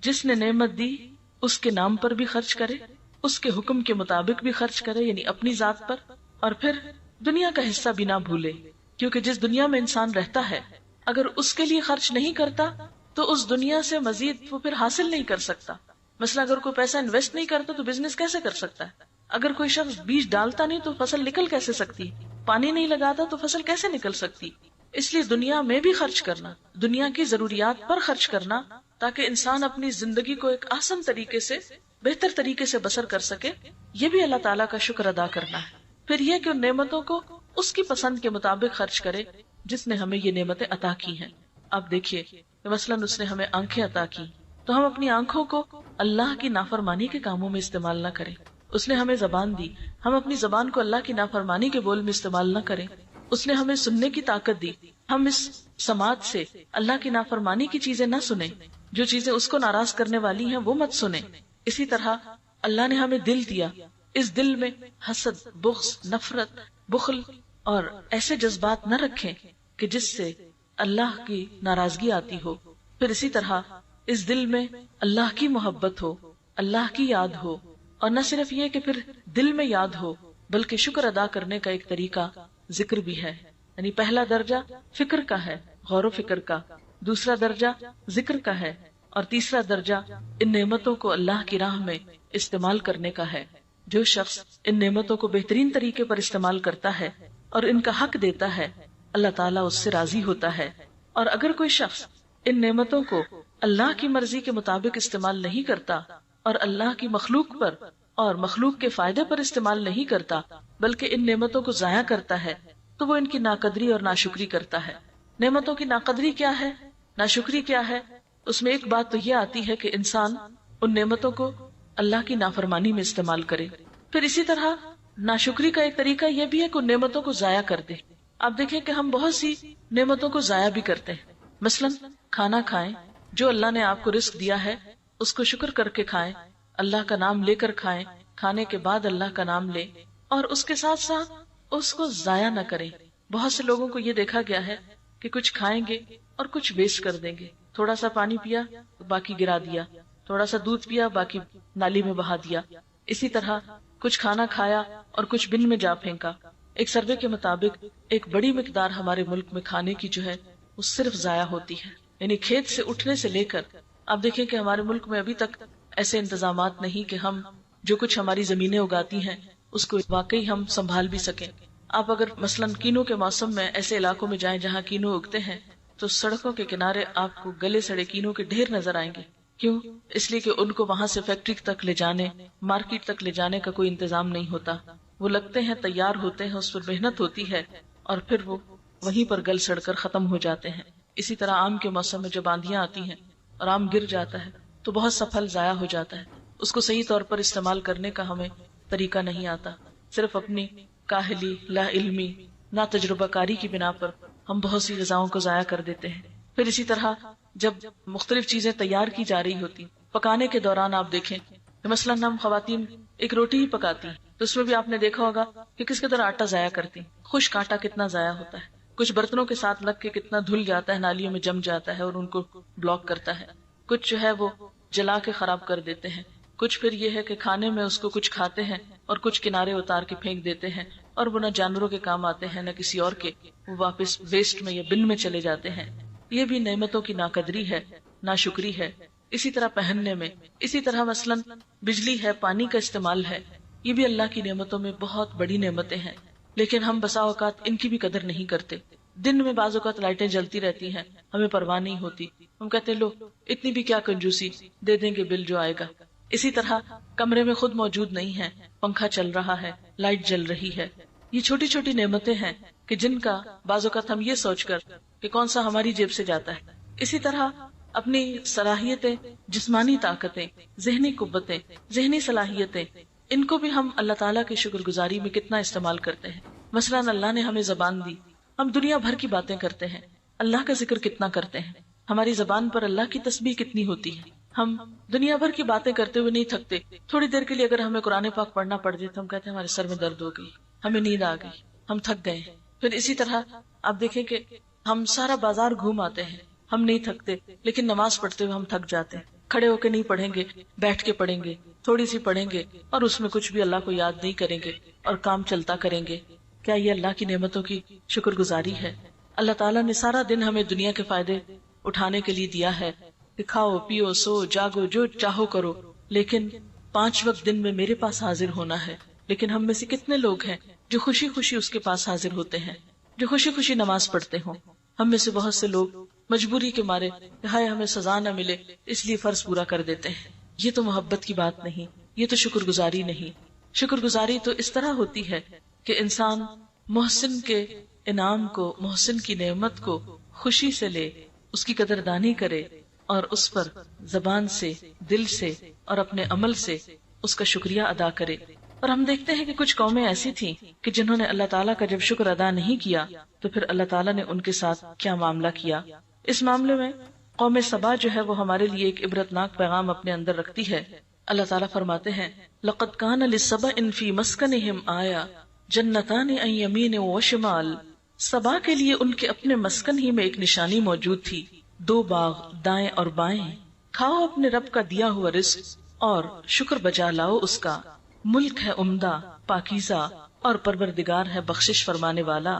جس نے نعمت دی اس کے نام پر بھی خرچ کرے، اس کے حکم کے مطابق بھی خرچ کرے، یعنی اپنی ذات پر، اور پھر دنیا کا حصہ بھی نہ بھولے، کیونکہ جس دنیا میں انسان رہتا ہے اگر اس کے لیے خرچ نہیں کرتا تو اس دنیا سے مزید وہ پھر حاصل نہیں کر سکتا۔ مثلا اگر کوئی پیسہ انویسٹ نہیں کرتا تو بزنس کیسے کر سکتا ہے؟ اگر کوئی شخص بیج ڈالتا نہیں تو فصل نکل کیسے سکتی؟ پانی نہیں لگاتا تو فصل کیسے نکل سکتی؟ اس لیے دنیا میں بھی خرچ کرنا، دنیا کی ضروریات پر خرچ کرنا، تاکہ انسان اپنی زندگی کو ایک آسان طریقے سے، بہتر طریقے سے بسر کر سکے، یہ بھی اللہ تعالیٰ کا شکر ادا کرنا ہے۔ پھر یہ کہ ان نعمتوں کو اس کی پسند کے مطابق خرچ کرے جس نے ہمیں یہ نعمتیں عطا کی ہیں۔ اب دیکھیے کہ مثلاً اس نے ہمیں آنکھیں عطا کی تو ہم اپنی آنکھوں کو اللہ کی نافرمانی کے کاموں میں استعمال نہ کریں۔ اس نے ہمیں زبان دی، ہم اپنی زبان کو اللہ کی نافرمانی کے بول میں استعمال نہ کریں۔ اس نے ہمیں سننے کی طاقت دی، ہم اس سماعت سے اللہ کی نافرمانی کی چیزیں نہ سنیں، جو چیزیں اس کو ناراض کرنے والی ہیں وہ مت سنیں۔ اسی طرح اللہ نے ہمیں دل دیا، اس دل میں حسد، بغض، نفرت، بخل اور ایسے جذبات نہ رکھیں کہ جس سے اللہ کی ناراضگی آتی ہو۔ پھر اسی طرح اس دل میں اللہ کی محبت ہو، اللہ کی یاد ہو، اور نہ صرف یہ کہ پھر دل میں یاد ہو بلکہ شکر ادا کرنے کا ایک طریقہ ذکر بھی ہے۔ یعنی پہلا درجہ فکر کا ہے، غور و فکر کا، دوسرا درجہ ذکر کا ہے، اور تیسرا درجہ ان نعمتوں کو اللہ کی راہ میں استعمال کرنے کا ہے۔ جو شخص ان نعمتوں کو بہترین طریقے پر استعمال کرتا ہے اور ان کا حق دیتا ہے، اللہ تعالیٰ اس سے راضی ہوتا ہے۔ اور اگر کوئی شخص ان نعمتوں کو اللہ کی مرضی کے مطابق استعمال نہیں کرتا اور اللہ کی مخلوق پر اور مخلوق کے فائدے پر استعمال نہیں کرتا بلکہ ان نعمتوں کو ضائع کرتا ہے تو وہ ان کی ناقدری اور ناشکری کرتا ہے۔ نعمتوں کی ناقدری کیا ہے، ناشکری کیا ہے؟ اس میں ایک بات تو یہ آتی ہے کہ انسان ان نعمتوں کو اللہ کی نافرمانی میں استعمال کرے۔ پھر اسی طرح ناشکری کا ایک طریقہ یہ بھی ہے کہ ان نعمتوں کو ضائع کر دے۔ آپ دیکھیں کہ ہم بہت سی نعمتوں کو ضائع بھی کرتے ہیں۔ مثلاً کھانا کھائیں، جو اللہ نے آپ کو رزق دیا ہے اس کو شکر کر کے کھائیں، اللہ کا نام لے کر کھائیں، کھانے کے بعد اللہ کا نام لیں، اور اس کے ساتھ ساتھ اس کو ضائع نہ کریں۔ بہت سے لوگوں کو یہ دیکھا گیا ہے کہ کچھ کھائیں گے اور کچھ ویسٹ کر دیں گے، تھوڑا سا پانی پیا باقی گرا دیا، تھوڑا سا دودھ پیا باقی نالی میں بہا دیا، اسی طرح کچھ کھانا کھایا اور کچھ بن میں جا پھینکا۔ ایک سروے کے مطابق ایک بڑی مقدار ہمارے ملک میں کھانے کی جو ہے وہ صرف ضائع ہوتی ہے، یعنی کھیت سے اٹھنے سے لے کر آپ دیکھیں کہ ہمارے ملک میں ابھی تک ایسے انتظامات نہیں کہ ہم جو کچھ ہماری زمینیں اگاتی ہیں اس کو واقعی ہم سنبھال بھی سکیں۔ آپ اگر مثلاً کینو کے موسم میں ایسے علاقوں میں جائیں جہاں کینو اگتے ہیں تو سڑکوں کے کنارے آپ کو گلے سڑے کینو کے ڈھیر نظر آئیں گے، کیوں؟ اس لیے کہ ان کو وہاں سے فیکٹری تک لے جانے، مارکیٹ تک لے جانے کا کوئی انتظام نہیں ہوتا. وہ لگتے ہیں، تیار ہوتے ہیں، اس پر محنت ہوتی ہے اور پھر وہ وہیں پر گل سڑ کر ختم ہو جاتے ہیں. اسی طرح آم کے موسم میں جب آندھیاں آتی ہیں اور آم گر جاتا ہے تو بہت سا پھل ضائع ہو جاتا ہے. اس کو صحیح طور پر استعمال کرنے کا ہمیں طریقہ نہیں آتا. صرف اپنی کاہلی، لا علمی، نا تجربہ کاری کی بنا پر ہم بہت سی غذاؤں کو ضائع کر دیتے ہیں. پھر اسی طرح جب مختلف چیزیں تیار کی جا رہی ہوتی، پکانے کے دوران آپ دیکھیں کہ مثلاً ہم خواتین ایک روٹی ہی پکاتی ہیں تو اس میں بھی آپ نے دیکھا ہوگا کہ کس قدر آٹا ضائع کرتی. خشک آٹا کتنا ضائع ہوتا ہے، کچھ برتنوں کے ساتھ لگ کے کتنا دھل جاتا ہے، نالیوں میں جم جاتا ہے اور ان کو بلاک کرتا ہے. کچھ جو ہے وہ جلا کے خراب کر دیتے ہیں. کچھ پھر یہ ہے کہ کھانے میں اس کو کچھ کھاتے ہیں اور کچھ کنارے اتار کے پھینک دیتے ہیں اور وہ نہ جانوروں کے کام آتے ہیں نہ کسی اور کے، وہ واپس ویسٹ میں یا بن میں چلے جاتے ہیں. یہ بھی نعمتوں کی ناقدری ہے، ناشکری ہے. اسی طرح پہننے میں، اسی طرح مثلاً بجلی ہے، پانی کا استعمال ہے، یہ بھی اللہ کی نعمتوں میں بہت بڑی نعمتیں ہیں. لیکن ہم بسا اوقات ان کی بھی قدر نہیں کرتے. دن میں بعض اوقات لائٹیں جلتی رہتی ہیں، ہمیں پرواہ نہیں ہوتی. ہم کہتے ہیں لو اتنی بھی کیا کنجوسی، دے دیں گے بل جو آئے گا. اسی طرح کمرے میں خود موجود نہیں ہے، پنکھا چل رہا ہے، لائٹ جل رہی ہے. یہ چھوٹی چھوٹی نعمتیں ہیں کہ جن کا بعض اوقات ہم یہ سوچ کر کہ کون سا ہماری جیب سے جاتا ہے. اسی طرح اپنی صلاحیتیں، جسمانی طاقتیں، ذہنی قوتیں، ذہنی صلاحیتیں، ان کو بھی ہم اللہ تعالیٰ کی شکر گزاری میں کتنا استعمال کرتے ہیں. مثلاً اللہ نے ہمیں زبان دی، ہم دنیا بھر کی باتیں کرتے ہیں، اللہ کا ذکر کتنا کرتے ہیں. ہماری زبان پر اللہ کی تسبیح کتنی ہوتی ہے. ہم دنیا بھر کی باتیں کرتے ہوئے نہیں تھکتے. تھوڑی دیر کے لیے اگر ہمیں قرآن پاک پڑھنا پڑ جائے تو ہم کہتے ہیں ہمارے سر میں درد ہو گئی، ہمیں نیند آ گئی، ہم تھک گئے. پھر اسی طرح آپ دیکھیں کہ ہم سارا بازار گھوم آتے ہیں، ہم نہیں تھکتے، لیکن نماز پڑھتے ہوئے ہم تھک جاتے ہیں. کھڑے ہو کے نہیں پڑھیں گے، بیٹھ کے پڑھیں گے، تھوڑی سی پڑھیں گے اور اس میں کچھ بھی اللہ کو یاد نہیں کریں گے اور کام چلتا کریں گے. کیا یہ اللہ کی نعمتوں کی شکر گزاری ہے؟ اللہ تعالیٰ نے سارا دن ہمیں دنیا کے فائدے اٹھانے کے لیے دیا ہے کہ کھاؤ پیو سو جاگو جو چاہو کرو، لیکن 5 وقت دن میں میرے پاس حاضر ہونا ہے. لیکن ہم میں سے کتنے لوگ ہیں جو خوشی خوشی اس کے پاس حاضر ہوتے ہیں، جو خوشی خوشی نماز پڑھتے ہوں. ہم میں سے بہت سے لوگ مجبوری کے مارے ہائے ہمیں سزا نہ ملے اس لیے فرض پورا کر دیتے ہیں. یہ تو محبت کی بات نہیں، یہ تو شکر گزاری نہیں. شکر گزاری تو اس طرح ہوتی ہے کہ انسان محسن کے انعام کو، محسن کی نعمت کو خوشی سے لے، اس کی قدردانی کرے اور اس پر زبان سے، دل سے اور اپنے عمل سے اس کا شکریہ ادا کرے. اور ہم دیکھتے ہیں کہ کچھ قومیں ایسی تھیں کہ جنہوں نے اللہ تعالیٰ کا جب شکر ادا نہیں کیا تو پھر اللہ تعالیٰ نے ان کے ساتھ کیا معاملہ کیا. اس معاملے میں قوم سبا جو ہے وہ ہمارے لیے ایک عبرتناک پیغام اپنے اندر رکھتی ہے. اللہ تعالیٰ فرماتے ہیں لَقَدْ كَانَ لِسَبَإٍ فِي مَسْكَنِهِمْ آيَةٌ جَنَّتَانِ عَنْ يَمِينٍ وَشِمَالٍ. سبا کے لیے ان کے اپنے مسکن ہی میں ایک نشانی موجود تھی، 2 باغ دائیں اور بائیں. کھاؤ اپنے رب کا دیا ہوا رزق اور شکر بجا لاؤ اس کا. ملک ہے عمدہ، پاکیزہ اور پروردگار ہے بخشش فرمانے والا.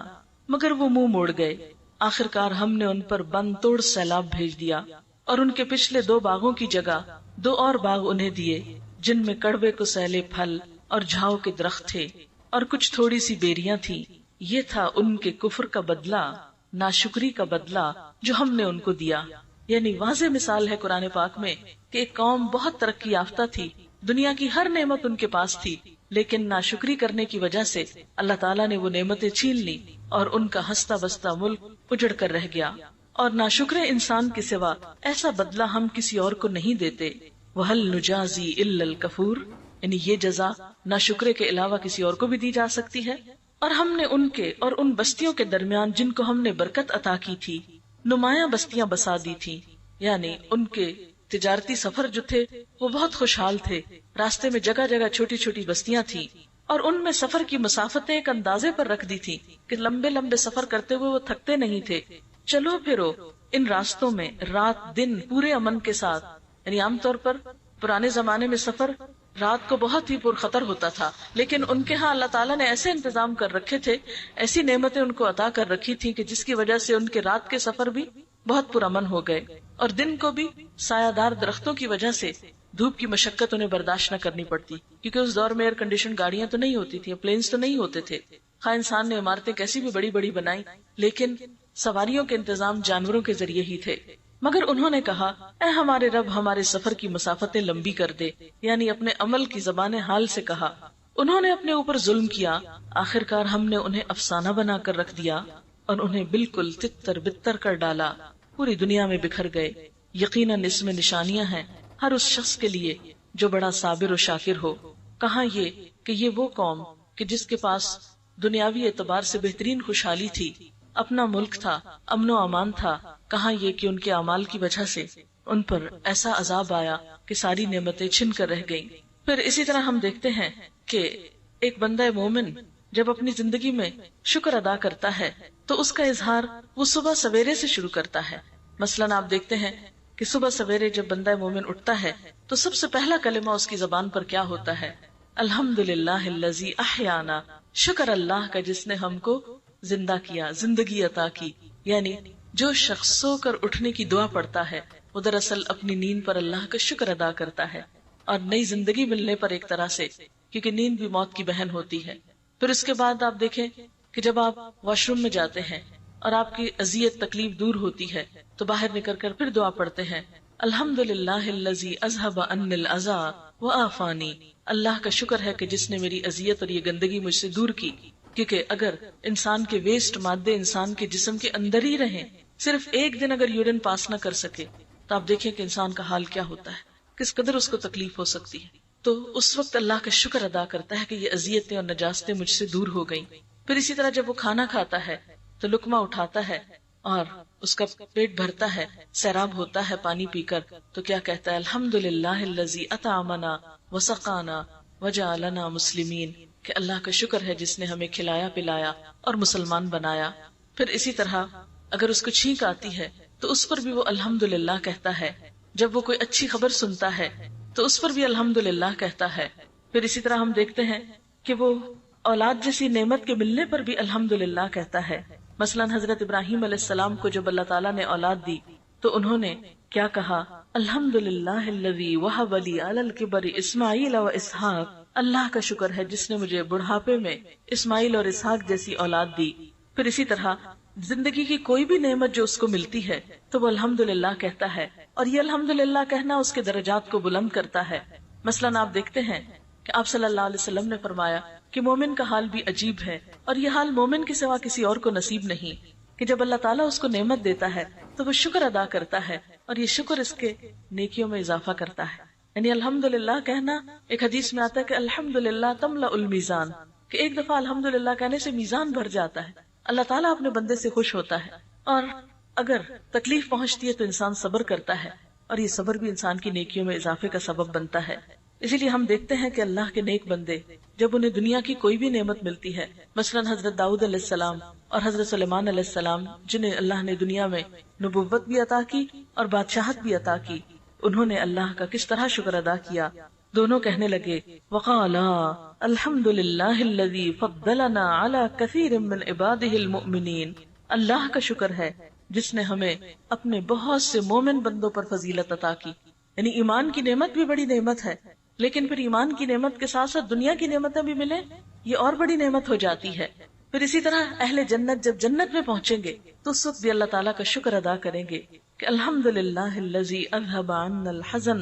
مگر وہ منہ موڑ گئے، آخرکار ہم نے ان پر بند توڑ سیلاب بھیج دیا اور ان کے پچھلے 2 باغوں کی جگہ 2 اور باغ انہیں دیے جن میں کڑوے کو سیلے پھل اور جھاؤ کے درخت تھے اور کچھ تھوڑی سی بیریاں تھی. یہ تھا ان کے کفر کا بدلہ، ناشکری کا بدلہ جو ہم نے ان کو دیا. یعنی واضح مثال ہے قرآن پاک میں کہ ایک قوم بہت ترقی یافتہ تھی، دنیا کی ہر نعمت ان کے پاس تھی، لیکن ناشکری کرنے کی وجہ سے اللہ تعالیٰ نے وہ نعمتیں چھین لی اور ان کا ہنستا بستا ملک اجڑ کر رہ گیا. اور ناشکر انسان کے سوا ایسا بدلہ ہم کسی اور کو نہیں دیتے. وَهَلْ نُجَازِي إِلَّا الْكَفُورَ، یعنی یہ جزا ناشکرے کے علاوہ کسی اور کو بھی دی جا سکتی ہے. اور ہم نے ان کے اور ان بستیوں کے درمیان جن کو ہم نے برکت عطا کی تھی نمایاں بستیاں بسا دی تھی. یعنی ان کے تجارتی سفر جو تھے وہ بہت خوشحال تھے، راستے میں جگہ جگہ چھوٹی چھوٹی بستیاں تھیں اور ان میں سفر کی مسافتیں ایک اندازے پر رکھ دی تھی کہ لمبے لمبے سفر کرتے ہوئے وہ تھکتے نہیں تھے. چلو پھرو ان راستوں میں رات دن پورے امن کے ساتھ. یعنی عام طور پر پرانے زمانے میں سفر رات کو بہت ہی پرخطر ہوتا تھا، لیکن ان کے ہاں اللہ تعالیٰ نے ایسے انتظام کر رکھے تھے، ایسی نعمتیں ان کو عطا کر رکھی تھی کہ جس کی وجہ سے ان کے رات کے سفر بھی بہت پرامن ہو گئے اور دن کو بھی سایہ دار درختوں کی وجہ سے دھوپ کی مشقت انہیں برداشت نہ کرنی پڑتی، کیونکہ اس دور میں ایئر کنڈیشن گاڑیاں تو نہیں ہوتی تھیں، پلینز تو نہیں ہوتے تھے. خواہ انسان نے عمارتیں کیسی بھی بڑی بڑی بنائی، لیکن سواریوں کے انتظام جانوروں کے ذریعے ہی تھے. مگر انہوں نے کہا اے ہمارے رب ہمارے سفر کی مسافتیں لمبی کر دے، یعنی اپنے عمل کی زبان حال سے کہا۔ انہوں نے اپنے اوپر ظلم کیا، آخر کار ہم نے انہیں افسانہ بنا کر رکھ دیا اور انہیں بالکل تتر بتر کر ڈالا، پوری دنیا میں بکھر گئے۔ یقیناً اس میں نشانیاں ہیں ہر اس شخص کے لیے جو بڑا صابر و شاکر ہو۔ کہاں یہ کہ یہ وہ قوم کہ جس کے پاس دنیاوی اعتبار سے بہترین خوشحالی تھی، اپنا ملک تھا، امن و امان تھا، کہاں یہ کہ ان کے اعمال کی وجہ سے ان پر ایسا عذاب آیا کہ ساری نعمتیں چھن کر رہ گئیں۔ پھر اسی طرح ہم دیکھتے ہیں کہ ایک بندہ مومن جب اپنی زندگی میں شکر ادا کرتا ہے تو اس کا اظہار وہ صبح سویرے سے شروع کرتا ہے۔ مثلاً آپ دیکھتے ہیں کہ صبح سویرے جب بندہ مومن اٹھتا ہے تو سب سے پہلا کلمہ اس کی زبان پر کیا ہوتا ہے؟ الحمدللہ الذی احیانا، شکر اللہ کا جس نے ہم کو زندہ کیا، زندگی عطا کی۔ یعنی جو شخص سو کر اٹھنے کی دعا پڑتا ہے وہ دراصل اپنی نیند پر اللہ کا شکر ادا کرتا ہے اور نئی زندگی ملنے پر ایک طرح سے، کیونکہ نیند بھی موت کی بہن ہوتی ہے۔ پھر اس کے بعد آپ دیکھیں کہ جب آپ واش روم میں جاتے ہیں اور آپ کی اذیت تکلیف دور ہوتی ہے تو باہر نکل کر پھر دعا پڑھتے ہیں الحمدللہ الذی اذھب عنی الاذی وعافانی، اللہ کا شکر ہے کہ جس نے میری اذیت اور یہ گندگی مجھ سے دور کی۔ کیونکہ اگر انسان کے ویسٹ مادے انسان کے جسم کے اندر ہی رہیں، صرف ایک دن اگر یورین پاس نہ کر سکے تو آپ دیکھیں کہ انسان کا حال کیا ہوتا ہے، کس قدر اس کو تکلیف ہو سکتی ہے۔ تو اس وقت اللہ کا شکر ادا کرتا ہے کہ یہ اذیتیں اور نجاستیں مجھ سے دور ہو گئیں۔ پھر اسی طرح جب وہ کھانا کھاتا ہے تو لقمہ اٹھاتا ہے اور اس کا پیٹ بھرتا ہے، سیراب ہوتا ہے پانی پی کر، تو کیا کہتا ہے؟ الحمدللہ الذی اطعمنا وسقانا وجعلنا مسلمین، کہ اللہ کا شکر ہے جس نے ہمیں کھلایا پلایا اور مسلمان بنایا۔ پھر اسی طرح اگر اس کو چھینک آتی ہے تو اس پر بھی وہ الحمدللہ کہتا ہے۔ جب وہ کوئی اچھی خبر سنتا ہے تو اس پر بھی الحمدللہ کہتا ہے۔ پھر اسی طرح ہم دیکھتے ہیں کہ وہ اولاد جیسی نعمت کے ملنے پر بھی الحمدللہ کہتا ہے۔ مثلا حضرت ابراہیم علیہ السلام کو جب اللہ تعالیٰ نے اولاد دی تو انہوں نے کیا کہا؟ الحمدللہ الذی وہب لی علی الکبر اسماعیل و اسحاق، اللہ کا شکر ہے جس نے مجھے بڑھاپے میں اسماعیل اور اسحاق جیسی اولاد دی۔ پھر اسی طرح زندگی کی کوئی بھی نعمت جو اس کو ملتی ہے تو وہ الحمدللہ کہتا ہے، اور یہ الحمدللہ کہنا اس کے درجات کو بلند کرتا ہے۔ مثلاً آپ دیکھتے ہیں کہ آپ صلی اللہ علیہ وسلم نے فرمایا کہ مومن کا حال بھی عجیب ہے، اور یہ حال مومن کے سوا کسی اور کو نصیب نہیں، کہ جب اللہ تعالیٰ اس کو نعمت دیتا ہے تو وہ شکر ادا کرتا ہے، اور یہ شکر اس کے نیکیوں میں اضافہ کرتا ہے۔ یعنی الحمدللہ کہنا، ایک حدیث میں آتا ہے کہ الحمدللہ تملأ المیزان، کہ ایک دفعہ الحمدللہ کہنے سے میزان بھر جاتا ہے، اللہ تعالیٰ اپنے بندے سے خوش ہوتا ہے۔ اور اگر تکلیف پہنچتی ہے تو انسان صبر کرتا ہے، اور یہ صبر بھی انسان کی نیکیوں میں اضافے کا سبب بنتا ہے۔ اسی لیے ہم دیکھتے ہیں کہ اللہ کے نیک بندے جب انہیں دنیا کی کوئی بھی نعمت ملتی ہے، مثلا حضرت داؤد علیہ السلام اور حضرت سلیمان علیہ السلام، جنہیں اللہ نے دنیا میں نبوت بھی عطا کی اور بادشاہت بھی عطا کی، انہوں نے اللہ کا کس طرح شکر ادا کیا۔ دونوں کہنے لگے وقالا الحمدللہ الذی فضلنا علی کثیر من عبادہ المؤمنین، اللہ کا شکر ہے جس نے ہمیں اپنے بہت سے مومن بندوں پر فضیلت عطا کی۔ یعنی ایمان کی نعمت بھی بڑی نعمت ہے، لیکن پھر ایمان کی نعمت کے ساتھ ساتھ دنیا کی نعمتیں بھی ملیں، یہ اور بڑی نعمت ہو جاتی ہے۔ پھر اسی طرح اہل جنت جب جنت میں پہنچیں گے تو اس وقت بھی اللہ تعالیٰ کا شکر ادا کریں گے کہ الحمدللہ الذی اذھب عنا الحزن،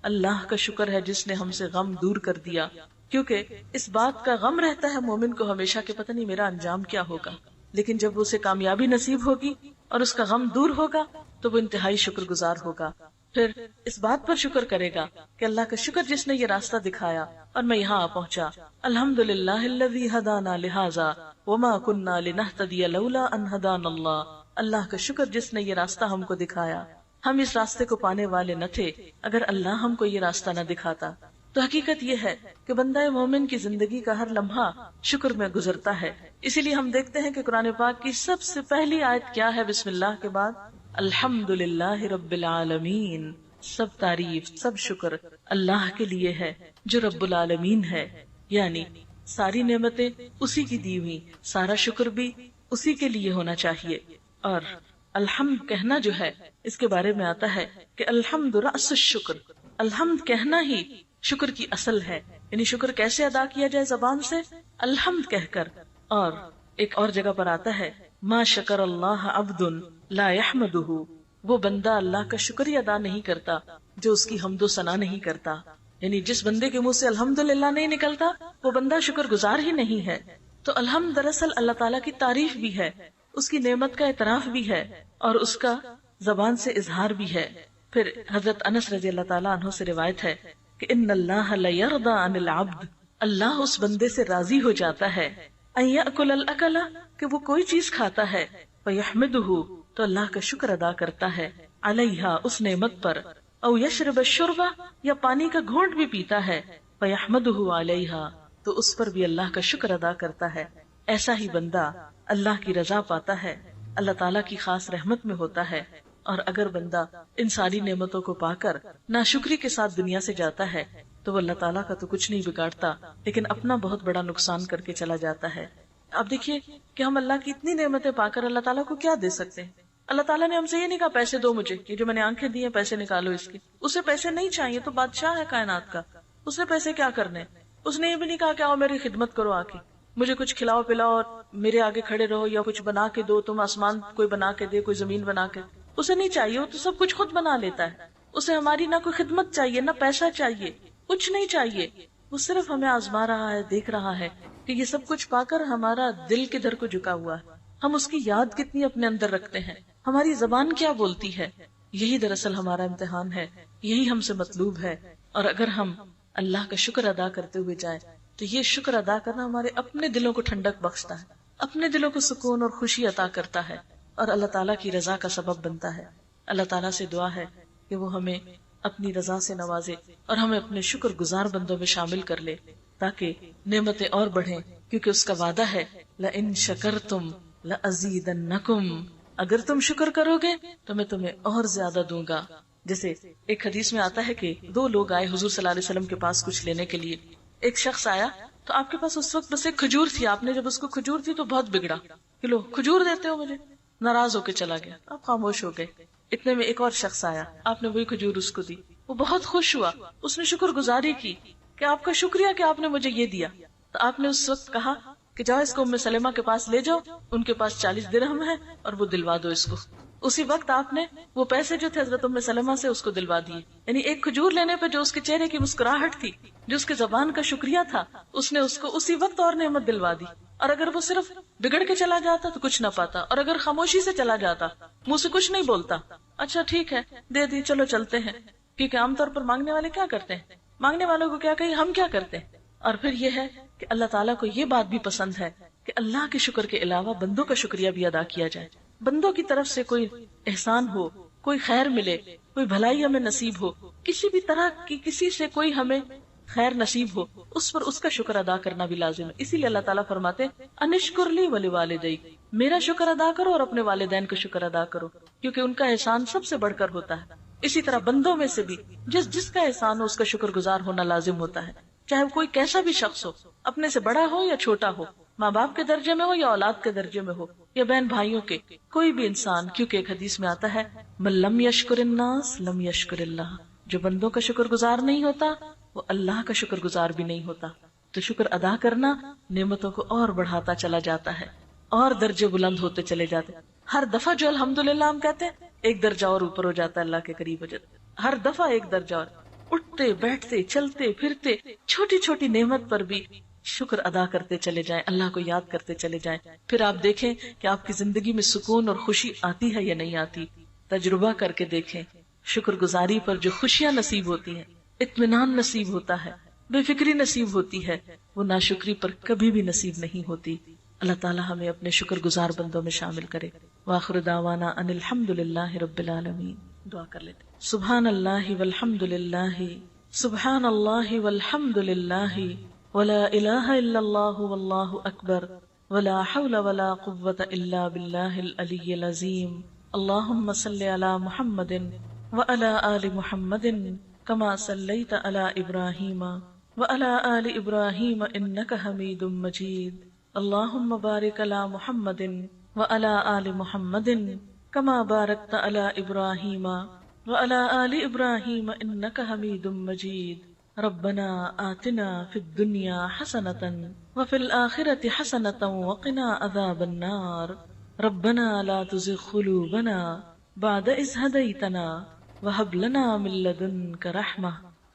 اللہ کا شکر ہے جس نے ہم سے غم دور کر دیا۔ کیونکہ اس بات کا غم رہتا ہے مومن کو ہمیشہ کہ پتہ نہیں میرا انجام کیا ہوگا، لیکن جب اسے کامیابی نصیب ہوگی اور اس کا غم دور ہوگا تو وہ انتہائی شکر گزار ہوگا۔ پھر اس بات پر شکر کرے گا کہ اللہ کا شکر جس نے یہ راستہ دکھایا اور میں یہاں آ پہنچا، الحمدللہ الذی ہدانا لہذا وما کننا لنہتدی لولا ان ہدانا اللہ، اللہ کا شکر جس نے یہ راستہ ہم کو دکھایا، ہم اس راستے کو پانے والے نہ تھے اگر اللہ ہم کو یہ راستہ نہ دکھاتا۔ تو حقیقت یہ ہے کہ بندہ مومن کی زندگی کا ہر لمحہ شکر میں گزرتا ہے۔ اسی لیے ہم دیکھتے ہیں کہ قرآن پاک کی سب سے پہلی آیت کیا ہے بسم اللہ کے بعد؟ الحمدللہ رب العالمین، سب تعریف سب شکر اللہ کے لیے ہے جو رب العالمین ہے، یعنی ساری نعمتیں اسی کی دی ہوئی، سارا شکر بھی اسی کے لیے ہونا چاہیے۔ اور الحمد کہنا جو ہے اس کے بارے میں آتا ہے کہ الحمد رأس الشکر، الحمد کہنا ہی شکر کی اصل ہے۔ یعنی شکر کیسے ادا کیا جائے زبان سے؟ الحمد کہہ کر۔ اور ایک اور جگہ پر آتا ہے ما شکر اللہ عبد لا يحمدہ وہ بندہ اللہ کا شکریہ ادا نہیں کرتا جو اس کی حمد و ثنا نہیں کرتا. یعنی جس بندے کے منہ سے الحمدللہ نہیں نکلتا وہ بندہ شکر گزار ہی نہیں ہے. تو الحمد دراصل اللہ تعالیٰ کی تعریف بھی ہے، اس کی نعمت کا اعتراف بھی ہے اور اس کا زبان سے اظہار بھی ہے. پھر حضرت انس رضی اللہ تعالیٰ عنہ سے روایت ہے کہ ان اللہ لیرضی عن العبد، اللہ اس بندے سے راضی ہو جاتا ہے، ان یأکل الاکل، کہ وہ کوئی چیز کھاتا ہے، فیحمدہ، تو اللہ کا شکر ادا کرتا ہے، علیہا، اس نعمت پر، او یشرب الشرب، یا پانی کا گھونٹ بھی پیتا ہے، فیحمدہ علیہا، تو اس پر بھی اللہ کا شکر ادا کرتا ہے. ایسا ہی بندہ اللہ کی رضا پاتا ہے، اللہ تعالیٰ کی خاص رحمت میں ہوتا ہے. اور اگر بندہ ان ساری نعمتوں کو پا کر ناشکری کے ساتھ دنیا سے جاتا ہے تو وہ اللہ تعالیٰ کا تو کچھ نہیں بگاڑتا لیکن اپنا بہت بڑا نقصان کر کے چلا جاتا ہے. اب دیکھیے کہ ہم اللہ کی اتنی نعمتیں پا کر اللہ تعالیٰ کو کیا دے سکتے ہیں. اللہ تعالیٰ نے ہم سے یہ نہیں کہا پیسے دو مجھے، یہ جو میں نے آنکھیں دی ہیں پیسے نکالو اس کی. اسے پیسے نہیں چاہیے، تو بادشاہ ہے کائنات کا، اسے پیسے کیا کرنے. اس نے یہ بھی نہیں کہا کہ آؤ میری خدمت کرو، آ کے مجھے کچھ کھلاؤ پلاؤ اور میرے آگے کھڑے رہو، یا کچھ بنا کے دو، تم آسمان کوئی بنا کے دے، کوئی زمین بنا کے. اسے نہیں چاہیے، وہ تو سب کچھ خود بنا لیتا ہے. اسے ہماری نہ کوئی خدمت چاہیے، نہ پیسہ چاہیے، کچھ نہیں چاہیے. وہ صرف ہمیں آزما رہا ہے، دیکھ رہا ہے کہ یہ سب کچھ پا کر ہمارا دل کدھر کو جھکا ہوا ہے، ہم اس کی یاد کتنی اپنے اندر رکھتے ہیں، ہماری زبان کیا بولتی ہے. یہی دراصل ہمارا امتحان ہے، یہی ہم سے مطلوب ہے. اور اگر ہم اللہ کا شکر ادا کرتے ہوئے جائیں تو یہ شکر ادا کرنا ہمارے اپنے دلوں کو ٹھنڈک بخشتا ہے، اپنے دلوں کو سکون اور خوشی عطا کرتا ہے اور اللہ تعالیٰ کی رضا کا سبب بنتا ہے. اللہ تعالیٰ سے دعا ہے کہ وہ ہمیں اپنی رضا سے نوازے اور ہمیں اپنے شکر گزار بندوں میں شامل کر لے تاکہ نعمتیں اور بڑھیں، کیونکہ اس کا وعدہ ہے لَإِن شَكَرْتُمْ لَأَزِيدَنَّكُمْ، اگر تم شکر کرو گے تو میں تمہیں اور زیادہ دوں گا. جیسے ایک حدیث میں آتا ہے کہ دو لوگ آئے حضور صلی اللہ علیہ وسلم کے پاس کچھ لینے کے لیے. ایک شخص آیا تو آپ کے پاس اس وقت بس ایک کھجور تھی، آپ نے جب اس کو کھجور دی تو بہت بگڑا کہ لو کھجور دیتے ہو مجھے، ناراض ہو کے چلا گیا، آپ خاموش ہو گئے. اتنے میں ایک اور شخص آیا، آپ نے وہی کھجور اس کو دی، وہ بہت خوش ہوا، اس نے شکر گزاری کی کہ آپ کا شکریہ کہ آپ نے مجھے یہ دیا. تو آپ نے اس وقت کہا کہ جاؤ اس کو ام سلمہ کے پاس لے جاؤ، ان کے پاس 40 درہم ہے اور وہ دلوا دو اس کو. اسی وقت آپ نے وہ پیسے جو تھے حضرت ام سلمہ سے اس کو دلوا دیے. یعنی ایک کھجور لینے پہ جو اس کے چہرے کی مسکراہٹ تھی، جو اس کے زبان کا شکریہ تھا، اس نے اس کو اسی وقت اور نعمت دلوا دی. اور اگر وہ صرف بگڑ کے چلا جاتا تو کچھ نہ پاتا، اور اگر خاموشی سے چلا جاتا، منہ سے کچھ نہیں بولتا، اچھا ٹھیک ہے دے دی چلو چلتے ہیں، کیونکہ عام طور پر مانگنے والے کیا کرتے ہیں، مانگنے والوں کو کیا کہیں، ہم کیا کرتے ہیں. اور پھر یہ ہے کہ اللہ تعالیٰ کو یہ بات بھی پسند ہے کہ اللہ کے شکر کے علاوہ بندوں کا شکریہ بھی ادا کیا جائے. بندوں کی طرف سے کوئی احسان ہو، کوئی خیر ملے، کوئی بھلائی ہمیں نصیب ہو، کسی بھی طرح کی کسی سے کوئی ہمیں خیر نصیب ہو، اس پر اس کا شکر ادا کرنا بھی لازم ہے. اسی لیے اللہ تعالیٰ فرماتے انشکر لی ولوالدیک، میرا شکر ادا کرو اور اپنے والدین کا شکر ادا کرو، کیونکہ ان کا احسان سب سے بڑھ کر ہوتا ہے. اسی طرح بندوں میں سے بھی جس کا احسان ہو اس کا شکر گزار ہونا لازم ہوتا ہے، چاہے کوئی کیسا بھی شخص ہو، اپنے سے بڑا ہو یا چھوٹا ہو، ماں باپ کے درجے میں ہو یا اولاد کے درجے میں ہو یا بہن بھائیوں کے، کوئی بھی انسان. کیونکہ ایک حدیث میں آتا ہے من لم یشکر الناس لم یشکر اللہ، جو بندوں کا شکر گزار نہیں ہوتا وہ اللہ کا شکر گزار بھی نہیں ہوتا. تو شکر ادا کرنا نعمتوں کو اور بڑھاتا چلا جاتا ہے اور درجے بلند ہوتے چلے جاتے. ہر دفعہ جو الحمدللہ ہم کہتے ہیں ایک درجہ اور اوپر ہو جاتا ہے، اللہ کے قریب ہو جاتا ہے. ہر دفعہ ایک درجہ اور، اٹھتے بیٹھتے چلتے پھرتے چھوٹی چھوٹی نعمت پر بھی شکر ادا کرتے چلے جائیں، اللہ کو یاد کرتے چلے جائیں. پھر آپ دیکھیں کہ آپ کی زندگی میں سکون اور خوشی آتی ہے یا نہیں آتی. تجربہ کر کے دیکھیں، شکر گزاری پر جو خوشیاں نصیب ہوتی ہیں، اطمینان نصیب ہوتا ہے، بے فکری نصیب ہوتی ہے، وہ ناشکری پر کبھی بھی نصیب نہیں ہوتی. اللہ تعالیٰ ہمیں اپنے شکر گزار بندوں میں شامل کرے. وآخر دعوانا ان الحمدللہ رب العالمین. دعا کر لیتے. سبحان اللہ والحمدللہ، سبحان اللہ والحمدللہ، ولا الہ الا اللہ واللہ اکبر، ولا حول ولا قوة الا باللہ العلی العظیم. اللہم صل علی محمد وعلی آل محمد کما صلیت علی ابراہیم وعلی آل ابراہیم انک حمید مجید. اللہم بارک علی محمد وعلی آل محمد کما بارکت علی ابراہیم وعلی آل ابراہیم انک حمید مجید. ربنا آتنا فی الدنیا حسنۃ وفی الآخرۃ حسنۃ وقنا عذاب النار. ربنا لا تزغ قلوبنا بعد إذ هديتنا وهب لنا من لدنك رحمة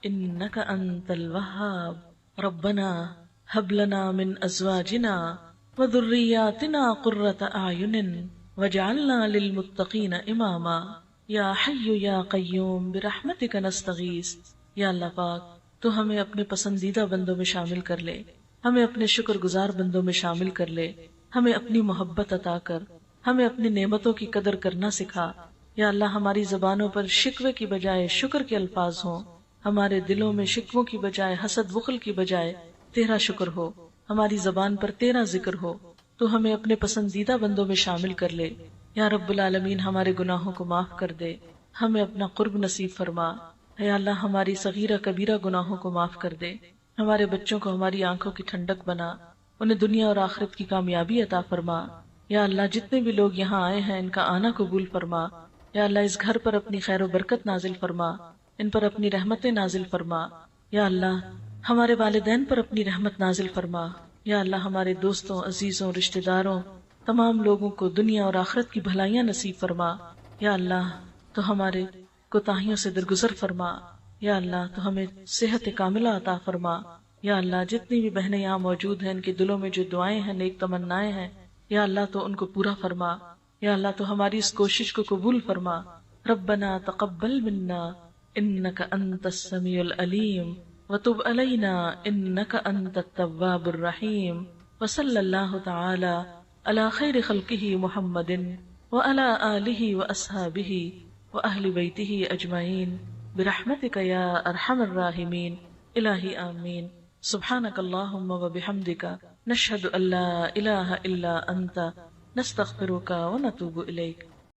إنك أنت الوهاب ربنا هب لنا من أزواجنا وذرياتنا قرة أعين وجعلنا للمتقين إماما یا حی یا قیوم برحمتک نستغیث۔ یا اللہ پاک تو ہمیں اپنے پسندیدہ بندوں میں شامل کر لے، ہمیں اپنے شکر گزار بندوں میں شامل کر لے، ہمیں اپنی محبت عطا کر، ہمیں اپنی نعمتوں کی قدر کرنا سکھا۔ یا اللہ ہماری زبانوں پر شکوے کی بجائے شکر کے الفاظ ہوں، ہمارے دلوں میں شکووں کی بجائے حسد بخل کی بجائے تیرا شکر ہو، ہماری زبان پر تیرا ذکر ہو، تو ہمیں اپنے پسندیدہ بندوں میں شامل کر لے۔ یا رب العالمین ہمارے گناہوں کو معاف کر دے، ہمیں اپنا قرب نصیب فرما۔ یا اللہ ہماری صغیرہ کبیرہ گناہوں کو معاف کر دے، ہمارے بچوں کو ہماری آنکھوں کی ٹھنڈک بنا، انہیں دنیا اور آخرت کی کامیابی عطا فرما۔ یا اللہ جتنے بھی لوگ یہاں آئے ہیں ان کا آنا قبول فرما۔ یا اللہ اس گھر پر اپنی خیر و برکت نازل فرما، ان پر اپنی رحمتیں نازل فرما۔ یا اللہ ہمارے والدین پر اپنی رحمت نازل فرما۔ یا اللہ ہمارے دوستوں، عزیزوں، رشتہ داروں، تمام لوگوں کو دنیا اور آخرت کی بھلائیاں نصیب فرما۔ یا اللہ تو ہمارے کوتاہیوں سے درگزر فرما۔ یا اللہ تو ہمیں صحت کاملہ عطا فرما۔ یا اللہ جتنی بھی بہنیں یہاں موجود ہیں ان کے دلوں میں جو دعائیں ہیں، نیک تمنائیں ہیں، یا اللہ تو ان کو پورا فرما۔ یا اللہ تو ہماری اس کوشش کو قبول فرما۔ ربنا تقبل منا انک انت السمیع العلیم وتب علینا انک انت التواب الرحیم وصلی اللہ تعالی علی خیر خلقہ محمد وعلی آلہ واصحابہ واہل بیتہ اجمعین برحمتک یا ارحم الراحمین الہی آمین۔ سبحانک اللہم وبحمدک نشہد ان لا الہ الا انت نستغفرک ونتوب الیک۔